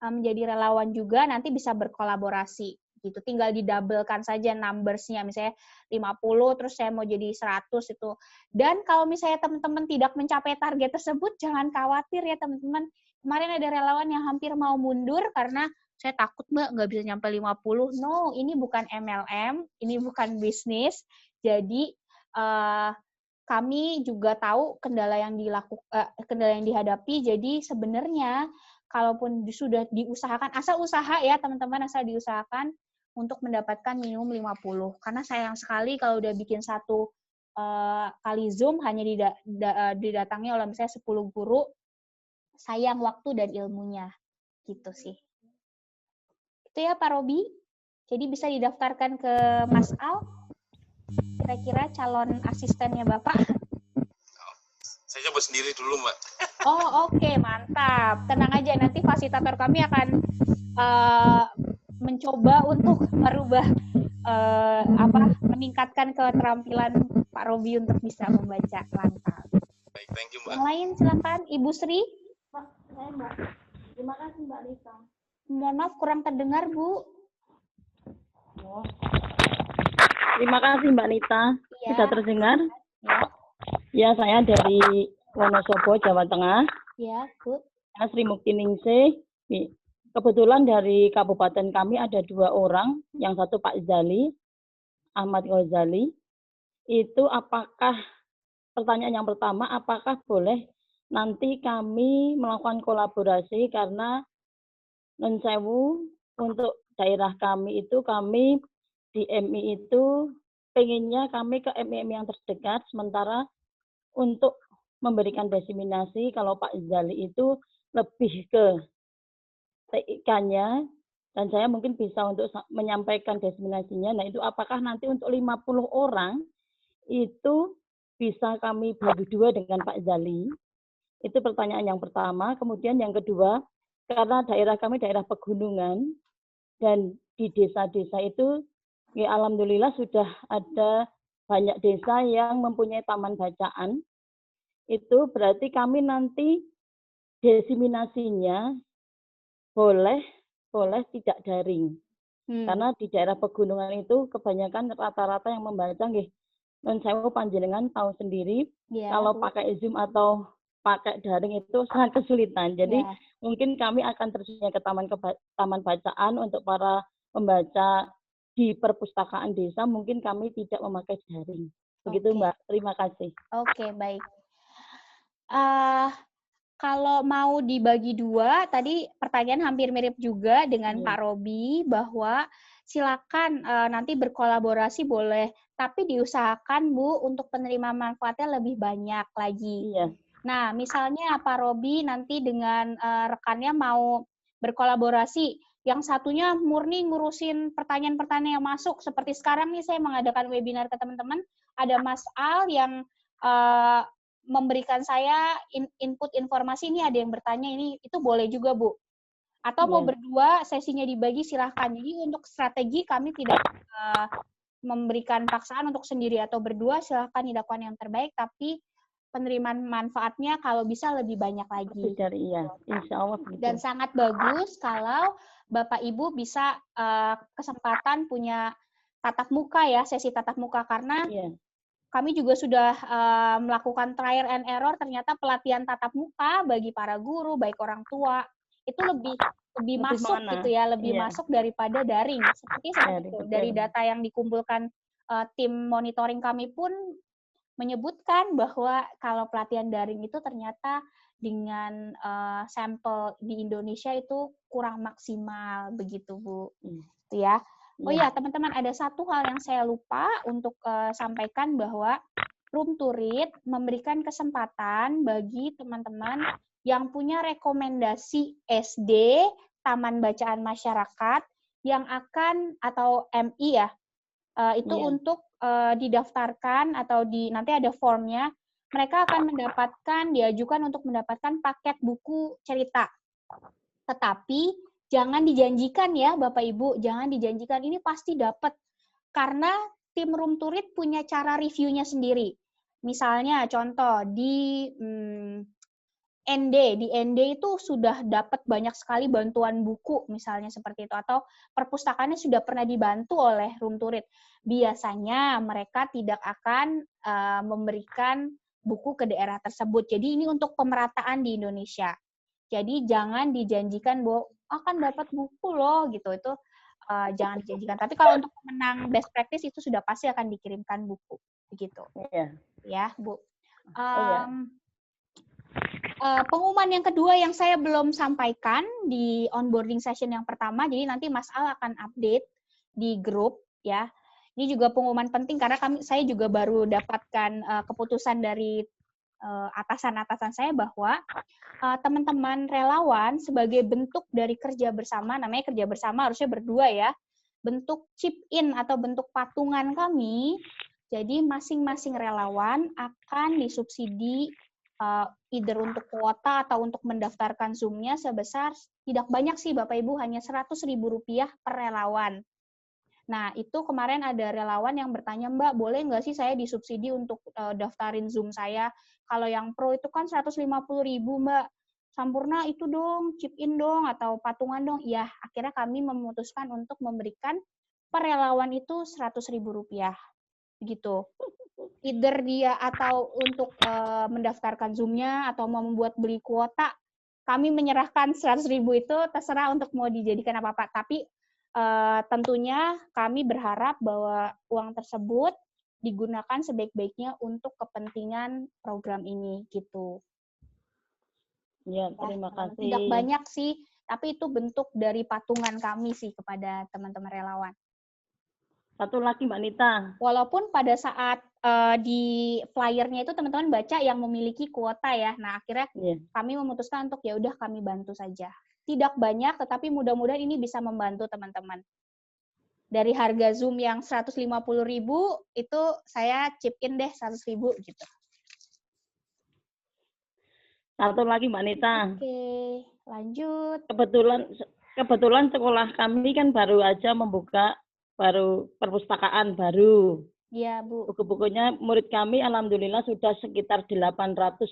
menjadi relawan juga, nanti bisa berkolaborasi gitu. Tinggal didabelkan saja numbers-nya, misalnya 50 terus saya mau jadi 100 itu. Dan kalau misalnya teman-teman tidak mencapai target tersebut, jangan khawatir ya teman-teman. Kemarin ada relawan yang hampir mau mundur karena saya takut Mbak nggak bisa nyampe 50. No, ini bukan MLM, ini bukan bisnis. Jadi kami juga tahu kendala yang dihadapi. Jadi sebenarnya kalaupun sudah diusahakan, asal usaha ya teman-teman, asal diusahakan untuk mendapatkan minimum 50. Karena sayang sekali kalau udah bikin satu kali Zoom hanya didatangi oleh misalnya 10 guru, sayang waktu dan ilmunya. Gitu sih. Itu ya Pak Robi. Jadi bisa didaftarkan ke Mas Al. Kira-kira calon asistennya Bapak. Saya coba sendiri dulu, Mbak. Oh, oke, mantap. Tenang aja, nanti fasilitator kami akan mencoba untuk merubah meningkatkan keterampilan Pak Robi untuk bisa membaca lancar. Baik, thank you, Mbak. Yang lain silakan, Ibu Sri. Mbak, saya Mbak. Terima kasih Mbak Lisa. Mohon maaf kurang terdengar, Bu. Terima kasih Mbak Nita. Iya. Bisa terdengar? Ya, Ya, saya dari Wonosobo, Jawa Tengah. ya, Bu. Saya Sri Mukti Ningsih. Kebetulan dari kabupaten kami ada 2 orang. Yang satu Pak Zali, Ahmad Ghazali. Itu apakah, pertanyaan yang pertama, apakah boleh nanti kami melakukan kolaborasi karena nun sewu untuk daerah kami itu, kami di MI itu pengennya kami ke MI yang terdekat, sementara untuk memberikan diseminasi kalau Pak Zali itu lebih ke TIK-nya, dan saya mungkin bisa untuk menyampaikan diseminasinya. Nah itu apakah nanti untuk 50 orang itu bisa kami bagi 2 dengan Pak Zali? Itu pertanyaan yang pertama. Kemudian yang kedua, karena daerah kami daerah pegunungan, dan di desa-desa itu ya alhamdulillah sudah ada banyak desa yang mempunyai taman bacaan. Itu berarti kami nanti diseminasinya boleh tidak daring. Karena di daerah pegunungan itu kebanyakan rata-rata yang membaca nggih nun sewu panjenengan tahu sendiri, kalau pakai Zoom atau pakai daring itu sangat kesulitan. Jadi mungkin kami akan terjunnya ke taman bacaan untuk para pembaca di perpustakaan desa, mungkin kami tidak memakai daring. Begitu Mbak, terima kasih. Oke, baik. Kalau mau dibagi 2, tadi pertanyaan hampir mirip juga dengan Pak Robi, bahwa silakan nanti berkolaborasi boleh, tapi diusahakan Bu untuk penerima manfaatnya lebih banyak lagi. Iya. Nah, misalnya Pak Robi nanti dengan rekannya mau berkolaborasi, yang satunya murni ngurusin pertanyaan-pertanyaan yang masuk. Seperti sekarang nih saya mengadakan webinar ke teman-teman, ada Mas Al yang memberikan saya input informasi, ini ada yang bertanya, ini itu boleh juga Bu. Atau mau berdua, sesinya dibagi silahkan. Jadi untuk strategi kami tidak memberikan paksaan untuk sendiri atau berdua, silahkan dilakukan yang terbaik, tapi penerimaan manfaatnya kalau bisa lebih banyak lagi. Insya Allah begitu. Dan sangat bagus kalau Bapak Ibu bisa kesempatan punya tatap muka ya, sesi tatap muka, karena kami juga sudah melakukan trial and error, ternyata pelatihan tatap muka bagi para guru, baik orang tua, itu lebih masuk gitu ya, lebih masuk daripada daring. Seperti itu. Dari data yang dikumpulkan tim monitoring kami pun menyebutkan bahwa kalau pelatihan daring itu ternyata dengan sampel di Indonesia itu kurang maksimal, begitu Bu. Itu ya. Oh iya, teman-teman, ada satu hal yang saya lupa untuk sampaikan, bahwa Room to Read memberikan kesempatan bagi teman-teman yang punya rekomendasi SD, Taman Bacaan Masyarakat, yang akan, atau MI ya, itu untuk didaftarkan atau nanti ada formnya, mereka akan diajukan untuk mendapatkan paket buku cerita. Tetapi jangan dijanjikan ya Bapak Ibu, jangan dijanjikan ini pasti dapat. Karena tim room turit punya cara reviewnya sendiri. Misalnya contoh di di ND itu sudah dapat banyak sekali bantuan buku misalnya seperti itu, atau perpustakaannya sudah pernah dibantu oleh room turit. Biasanya mereka tidak akan memberikan buku ke daerah tersebut. Jadi ini untuk pemerataan di Indonesia. Jadi jangan dijanjikan bahwa akan dapat buku loh gitu, itu jangan dijanjikan. Tapi kalau untuk pemenang best practice itu sudah pasti akan dikirimkan buku begitu. Iya. Ya, Bu. Iya. Pengumuman yang kedua yang saya belum sampaikan di onboarding session yang pertama, jadi nanti Mas Al akan update di grup ya. Ini juga pengumuman penting karena saya juga baru dapatkan keputusan dari atasan-atasan saya bahwa teman-teman relawan sebagai bentuk dari kerja bersama, namanya kerja bersama harusnya berdua ya, bentuk chip in atau bentuk patungan kami, jadi masing-masing relawan akan disubsidi either untuk kuota atau untuk mendaftarkan Zoom-nya sebesar, tidak banyak sih Bapak Ibu, hanya Rp100.000 per relawan. Nah, itu kemarin ada relawan yang bertanya, Mbak, boleh nggak sih saya disubsidi untuk daftarin Zoom saya? Kalau yang pro itu kan Rp150.000, Mbak. Sampurna itu dong, chip in dong, atau patungan dong. Ya, akhirnya kami memutuskan untuk memberikan per relawan itu Rp100.000. Begitu. Either dia atau untuk mendaftarkan Zoom-nya atau mau membuat beli kuota, kami menyerahkan 100.000 itu terserah untuk mau dijadikan apa-apa. Tapi tentunya kami berharap bahwa uang tersebut digunakan sebaik-baiknya untuk kepentingan program ini gitu. Ya, terima kasih. Tidak banyak sih, tapi itu bentuk dari patungan kami sih kepada teman-teman relawan. Satu lagi Mbak Nita. Walaupun pada saat di flyernya itu teman-teman baca yang memiliki kuota ya. Nah, akhirnya kami memutuskan untuk ya udah kami bantu saja. Tidak banyak, tetapi mudah-mudahan ini bisa membantu teman-teman. Dari harga Zoom yang Rp150.000 itu saya chip in deh 100.000 gitu. Satu lagi Mbak Nita. Oke, lanjut. Kebetulan sekolah kami kan baru aja membuka perpustakaan baru. Iya, Bu. Buku-bukunya murid kami alhamdulillah sudah sekitar 820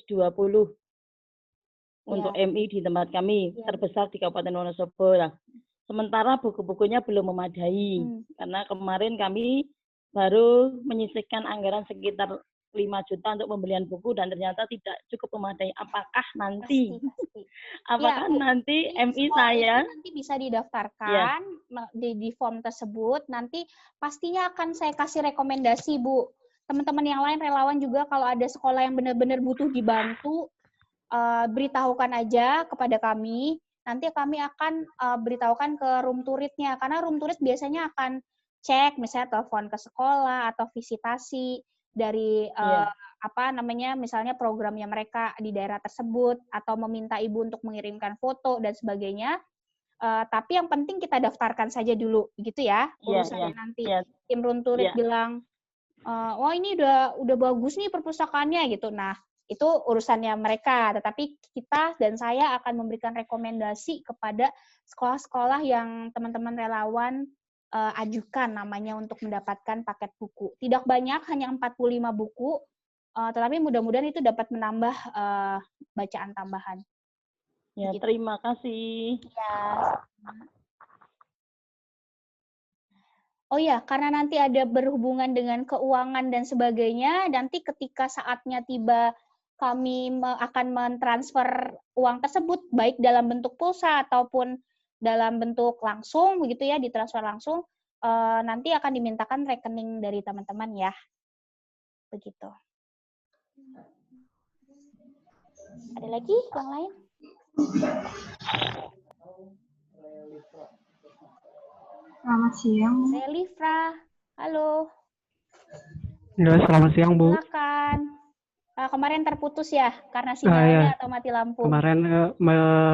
untuk MI di tempat kami, terbesar di Kabupaten Wonosobo. Sementara buku-bukunya belum memadai, karena kemarin kami baru menyisihkan anggaran sekitar 5 juta untuk pembelian buku dan ternyata tidak cukup memadai. Apakah nanti nanti MI saya nanti bisa didaftarkan di form tersebut, nanti pastinya akan saya kasih rekomendasi, Bu. Teman-teman yang lain relawan juga kalau ada sekolah yang benar-benar butuh dibantu, beritahukan aja kepada kami. Nanti kami akan beritahukan ke room turitnya, karena room turit biasanya akan cek, misalnya telepon ke sekolah atau visitasi dari misalnya programnya mereka di daerah tersebut, atau meminta ibu untuk mengirimkan foto dan sebagainya. Tapi yang penting kita daftarkan saja dulu, gitu ya. Urusannya nanti tim room turit bilang, oh ini udah bagus nih perpustakaannya gitu. Nah, itu urusannya mereka, tetapi kita dan saya akan memberikan rekomendasi kepada sekolah-sekolah yang teman-teman relawan ajukan namanya untuk mendapatkan paket buku. Tidak banyak, hanya 45 buku, tetapi mudah-mudahan itu dapat menambah bacaan tambahan. Ya, begitu. Terima kasih. Ya. Oh ya, karena nanti ada berhubungan dengan keuangan dan sebagainya, nanti ketika saatnya tiba kami akan mentransfer uang tersebut, baik dalam bentuk pulsa ataupun dalam bentuk langsung, begitu ya, ditransfer langsung, nanti akan dimintakan rekening dari teman-teman ya. Begitu. Ada lagi yang lain? Selamat siang. Relifra, halo. Ya, selamat siang, Bu. Silakan. Kemarin terputus ya, karena sinyalnya atau mati lampu? Kemarin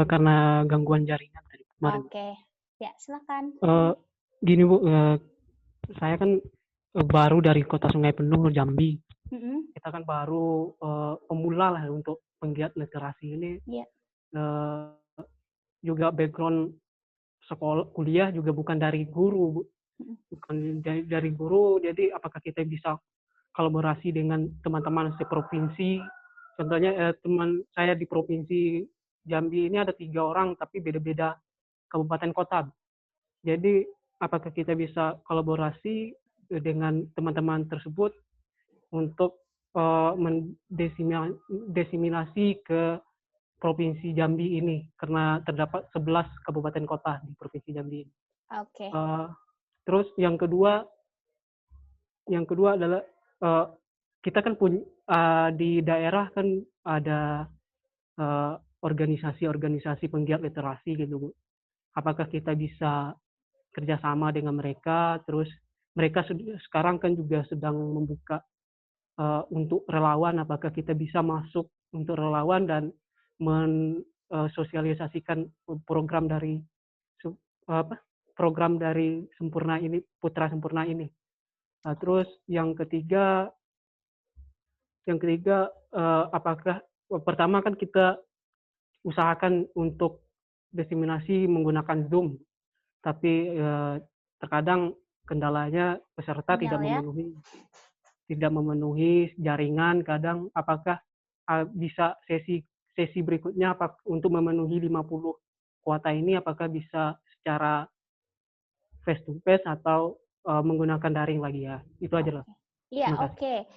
karena gangguan jaringan tadi kemarin. Oke, ya silakan. Gini Bu, saya kan baru dari Kota Sungai Penuh, Jambi. Kita kan baru pemula lah untuk penggiat literasi ini. Juga background sekolah kuliah juga bukan dari guru, Bu. bukan dari guru. Jadi apakah kita bisa kolaborasi dengan teman-teman seprovinsi? Contohnya teman saya di provinsi Jambi ini ada 3 orang tapi beda-beda kabupaten kota. Jadi apakah kita bisa kolaborasi dengan teman-teman tersebut untuk mendesimasi ke Provinsi Jambi ini, karena terdapat 11 kabupaten kota di Provinsi Jambi ini. Oke. Terus yang kedua adalah kita kan punya di daerah kan ada organisasi-organisasi penggiat literasi gitu, Bu. Apakah kita bisa kerjasama dengan mereka? Terus mereka sekarang kan juga sedang membuka untuk relawan. Apakah kita bisa masuk untuk relawan dan mensosialisasikan program dari Sempurna ini, Putra Sempurna ini. Nah, terus yang ketiga apakah pertama kan kita usahakan untuk diseminasi menggunakan Zoom, tapi terkadang kendalanya peserta tidak memenuhi jaringan. Kadang apakah bisa sesi berikutnya untuk memenuhi 50 kuota ini, apakah bisa secara face to face atau menggunakan daring lagi ya? Itu aja lah. Iya, oke.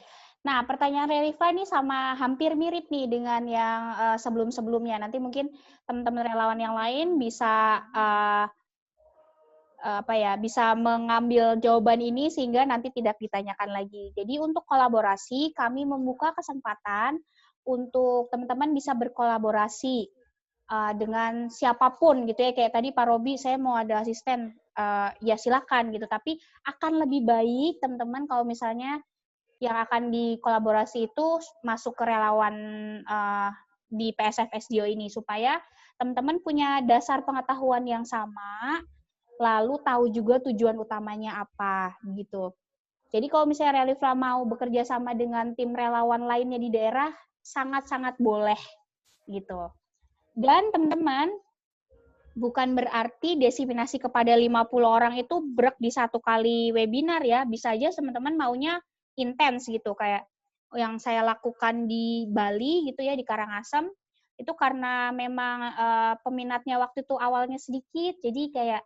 Nah, pertanyaan Reliva ini sama hampir mirip nih dengan yang sebelum-sebelumnya. Nanti mungkin teman-teman relawan yang lain bisa bisa mengambil jawaban ini sehingga nanti tidak ditanyakan lagi. Jadi untuk kolaborasi, kami membuka kesempatan untuk teman-teman bisa berkolaborasi dengan siapapun gitu ya. Kayak tadi Pak Robi, saya mau ada asisten, ya silakan gitu. Tapi akan lebih baik teman-teman kalau misalnya yang akan dikolaborasi itu masuk ke relawan di PSF SDO ini, supaya teman-teman punya dasar pengetahuan yang sama, lalu tahu juga tujuan utamanya apa gitu. Jadi kalau misalnya Reliva mau bekerja sama dengan tim relawan lainnya di daerah, sangat-sangat boleh gitu. Dan teman-teman, bukan berarti diseminasi kepada 50 orang itu brek di satu kali webinar ya. Bisa aja teman-teman maunya intens gitu, kayak yang saya lakukan di Bali gitu ya, di Karangasem. Itu karena memang peminatnya waktu itu awalnya sedikit, jadi kayak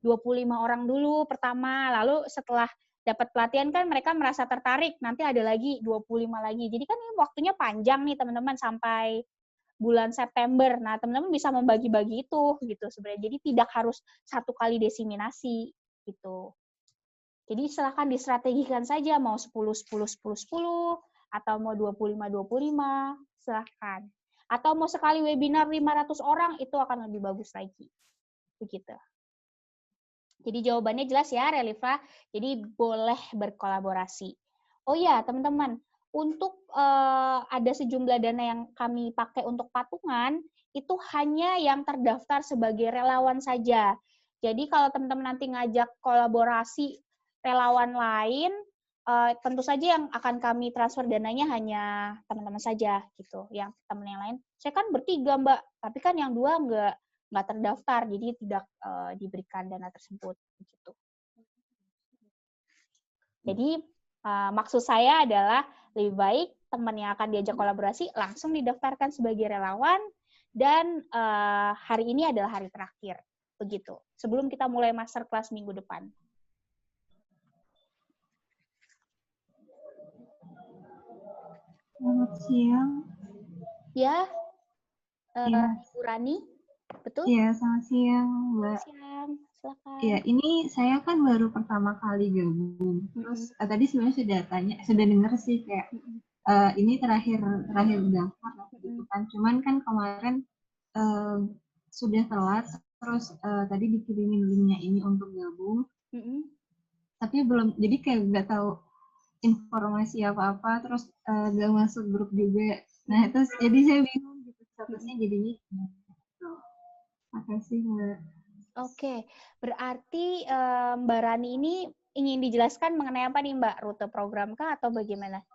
25 orang dulu pertama, lalu setelah dapat pelatihan kan mereka merasa tertarik, nanti ada lagi 25 lagi. Jadi kan ini waktunya panjang nih teman-teman, sampai bulan September. Nah, teman-teman bisa membagi-bagi itu gitu sebenarnya. Jadi tidak harus satu kali diseminasi gitu. Jadi silakan distrategikan saja, mau 10, 10, 10, 10, atau mau 25, 25, silakan. Atau mau sekali webinar 500 orang, itu akan lebih bagus lagi. Begitu. Jadi jawabannya jelas ya, Reliva. Jadi boleh berkolaborasi. Oh ya, teman-teman, untuk ada sejumlah dana yang kami pakai untuk patungan, itu hanya yang terdaftar sebagai relawan saja. Jadi kalau teman-teman nanti ngajak kolaborasi relawan lain, tentu saja yang akan kami transfer dananya hanya teman-teman saja gitu. Yang teman yang lain, saya kan bertiga Mbak, tapi kan yang dua nggak terdaftar, jadi tidak diberikan dana tersebut gitu. Jadi maksud saya adalah lebih baik teman yang akan diajak kolaborasi langsung didaftarkan sebagai relawan, dan hari ini adalah hari terakhir begitu. Sebelum kita mulai masterclass minggu depan. Selamat siang. Ya, Bu Rani, betul? Iya, selamat siang, Mbak. Selamat siang, silakan. Iya, ini saya kan baru pertama kali gabung. Terus tadi sebenarnya sudah dengar sih kayak ini terakhir daftar gitu kan. Cuman kan kemarin sudah telat. Terus tadi dikirimin linknya ini untuk gabung. Tapi belum, jadi kayak nggak tahu informasi apa-apa, terus gak masuk grup juga. Nah, terus jadi saya bingung gitu statusnya jadinya. Makasih, Mbak. Oke, berarti Mbak Rani ini ingin dijelaskan mengenai apa nih Mbak? Rute program kah atau bagaimana?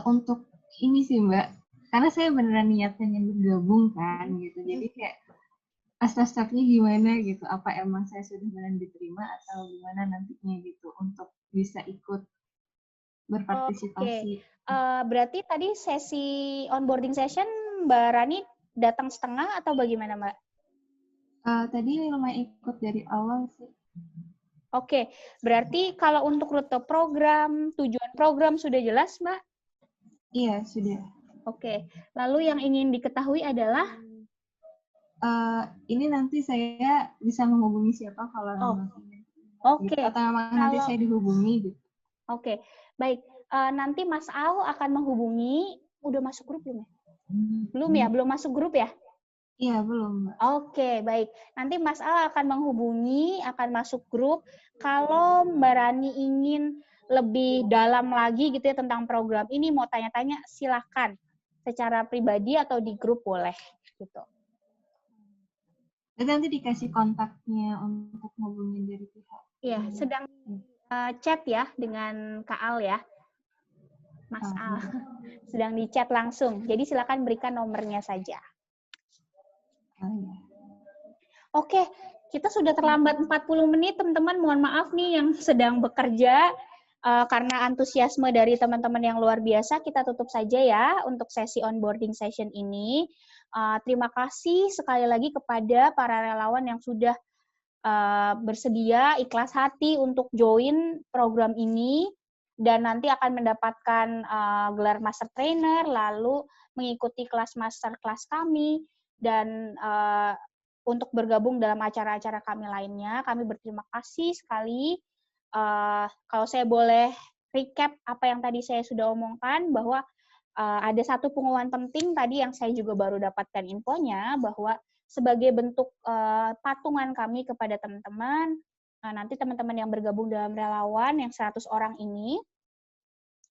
Untuk ini sih Mbak, karena saya beneran niat pengen bergabung kan gitu. Jadi kayak step-stepnya gimana gitu? Apa emang saya sudah benar diterima atau gimana nantinya gitu untuk bisa ikut Oke, berpartisipasi? berarti tadi sesi onboarding session Mbak Rani datang setengah atau bagaimana, Mbak? Tadi lumayan ikut dari awal sih. Oke, berarti kalau untuk rute program, tujuan program sudah jelas, Mbak? Iya, sudah. Oke, lalu yang ingin diketahui adalah? Ini nanti saya bisa menghubungi siapa kalau memang Oke. gitu. Atau memang nanti saya dihubungi gitu. Oke, baik. Nanti Mas Al akan menghubungi, udah masuk grup belum ya? Belum ya? Belum masuk grup ya? Iya, belum, Mbak. Oke, baik. Nanti Mas Al akan menghubungi, akan masuk grup. Kalau Mbak Rani ingin lebih dalam lagi gitu ya tentang program ini, mau tanya-tanya, silahkan. Secara pribadi atau di grup boleh. Gitu. Jadi nanti dikasih kontaknya untuk menghubungi dari pihak. Iya, sedang chat ya dengan Kak Al ya. Mas Al. Sedang di chat langsung. Jadi silakan berikan nomornya saja. Oke, kita sudah terlambat 40 menit, teman-teman. Mohon maaf nih yang sedang bekerja. Karena antusiasme dari teman-teman yang luar biasa, kita tutup saja ya untuk sesi onboarding session ini. Terima kasih sekali lagi kepada para relawan yang sudah bersedia, ikhlas hati untuk join program ini, dan nanti akan mendapatkan gelar Master Trainer, lalu mengikuti kelas Master Kelas kami, dan untuk bergabung dalam acara-acara kami lainnya. Kami berterima kasih sekali. Kalau saya boleh recap apa yang tadi saya sudah omongkan, bahwa ada satu pengumuman penting tadi yang saya juga baru dapatkan infonya, bahwa sebagai bentuk patungan kami kepada teman-teman, nanti teman-teman yang bergabung dalam relawan yang 100 orang ini,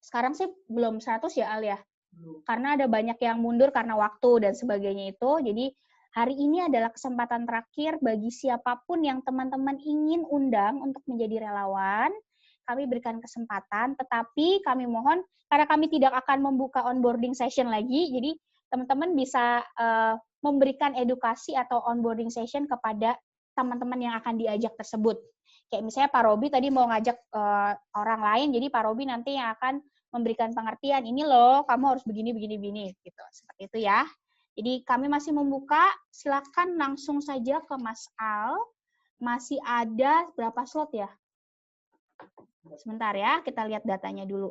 sekarang sih belum 100 ya Al ya? Karena ada banyak yang mundur karena waktu dan sebagainya itu, jadi hari ini adalah kesempatan terakhir bagi siapapun yang teman-teman ingin undang untuk menjadi relawan. Kami berikan kesempatan, tetapi kami mohon, karena kami tidak akan membuka onboarding session lagi, jadi teman-teman bisa memberikan edukasi atau onboarding session kepada teman-teman yang akan diajak tersebut. Kayak misalnya Pak Robi tadi mau ngajak orang lain, jadi Pak Robi nanti yang akan memberikan pengertian, ini loh, kamu harus begini, gitu. Seperti itu ya. Jadi kami masih membuka, silakan langsung saja ke Mas Al. Masih ada berapa slot ya? Sebentar ya, kita lihat datanya dulu.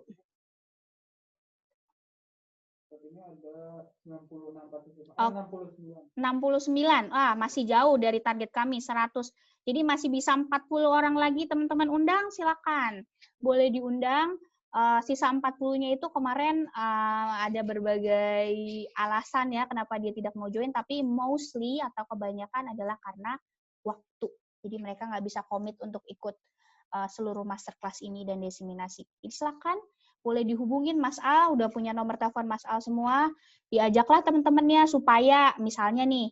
Ada 69. Masih jauh dari target kami, 100. Jadi masih bisa 40 orang lagi teman-teman undang, silakan. Boleh diundang. Sisa 40-nya itu kemarin ada berbagai alasan ya kenapa dia tidak mau join, tapi mostly atau kebanyakan adalah karena waktu. Jadi mereka nggak bisa komit untuk ikut seluruh masterclass ini dan diseminasi. Jadi silakan, boleh dihubungin Mas Al, udah punya nomor telepon Mas Al semua, diajaklah teman-temannya supaya misalnya nih,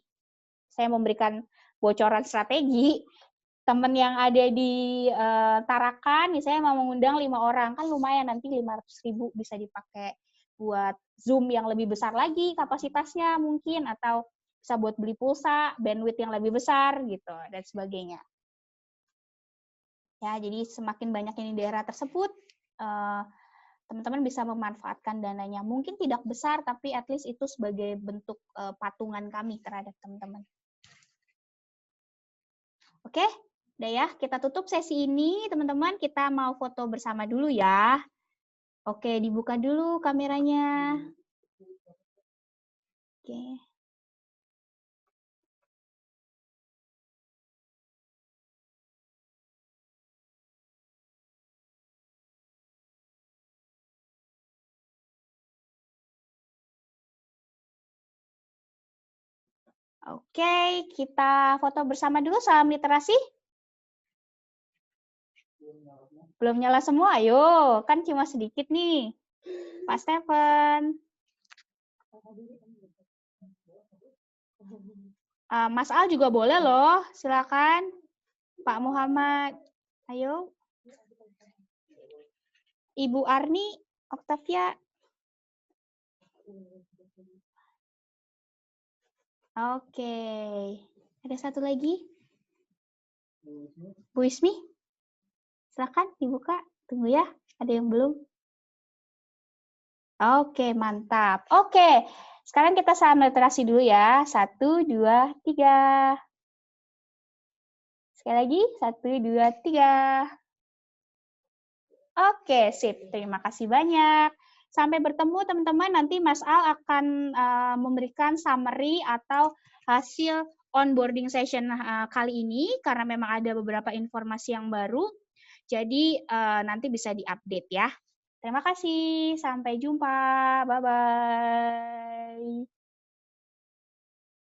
saya memberikan bocoran strategi, teman yang ada di Tarakan, misalnya mau mengundang 5 orang, kan lumayan nanti 500.000 bisa dipakai buat Zoom yang lebih besar lagi kapasitasnya mungkin, atau bisa buat beli pulsa, bandwidth yang lebih besar gitu, dan sebagainya. Ya, jadi semakin banyak yang di daerah tersebut, teman-teman bisa memanfaatkan dananya. Mungkin tidak besar, tapi at least itu sebagai bentuk patungan kami terhadap teman-teman. Oke, udah ya, kita tutup sesi ini, teman-teman. Kita mau foto bersama dulu ya. Oke, dibuka dulu kameranya. Oke. Oke, kita foto bersama dulu. Salam literasi. Belum nyala semua, ayo. Kan cuma sedikit nih. Pak Stephen. Mas Al juga boleh loh. Silakan. Pak Muhammad. Ayo. Ibu Arni, Octavia. Oke. Ada satu lagi. Bu Ismi, silakan dibuka. Tunggu ya, ada yang belum? Oke, mantap. Oke, sekarang kita salam literasi dulu ya. 1, 2, 3. Sekali lagi, 1, 2, 3. Oke, sip. Terima kasih banyak. Sampai bertemu teman-teman. Nanti Mas Al akan memberikan summary atau hasil onboarding session kali ini, karena memang ada beberapa informasi yang baru. Jadi nanti bisa diupdate ya. Terima kasih. Sampai jumpa. Bye-bye.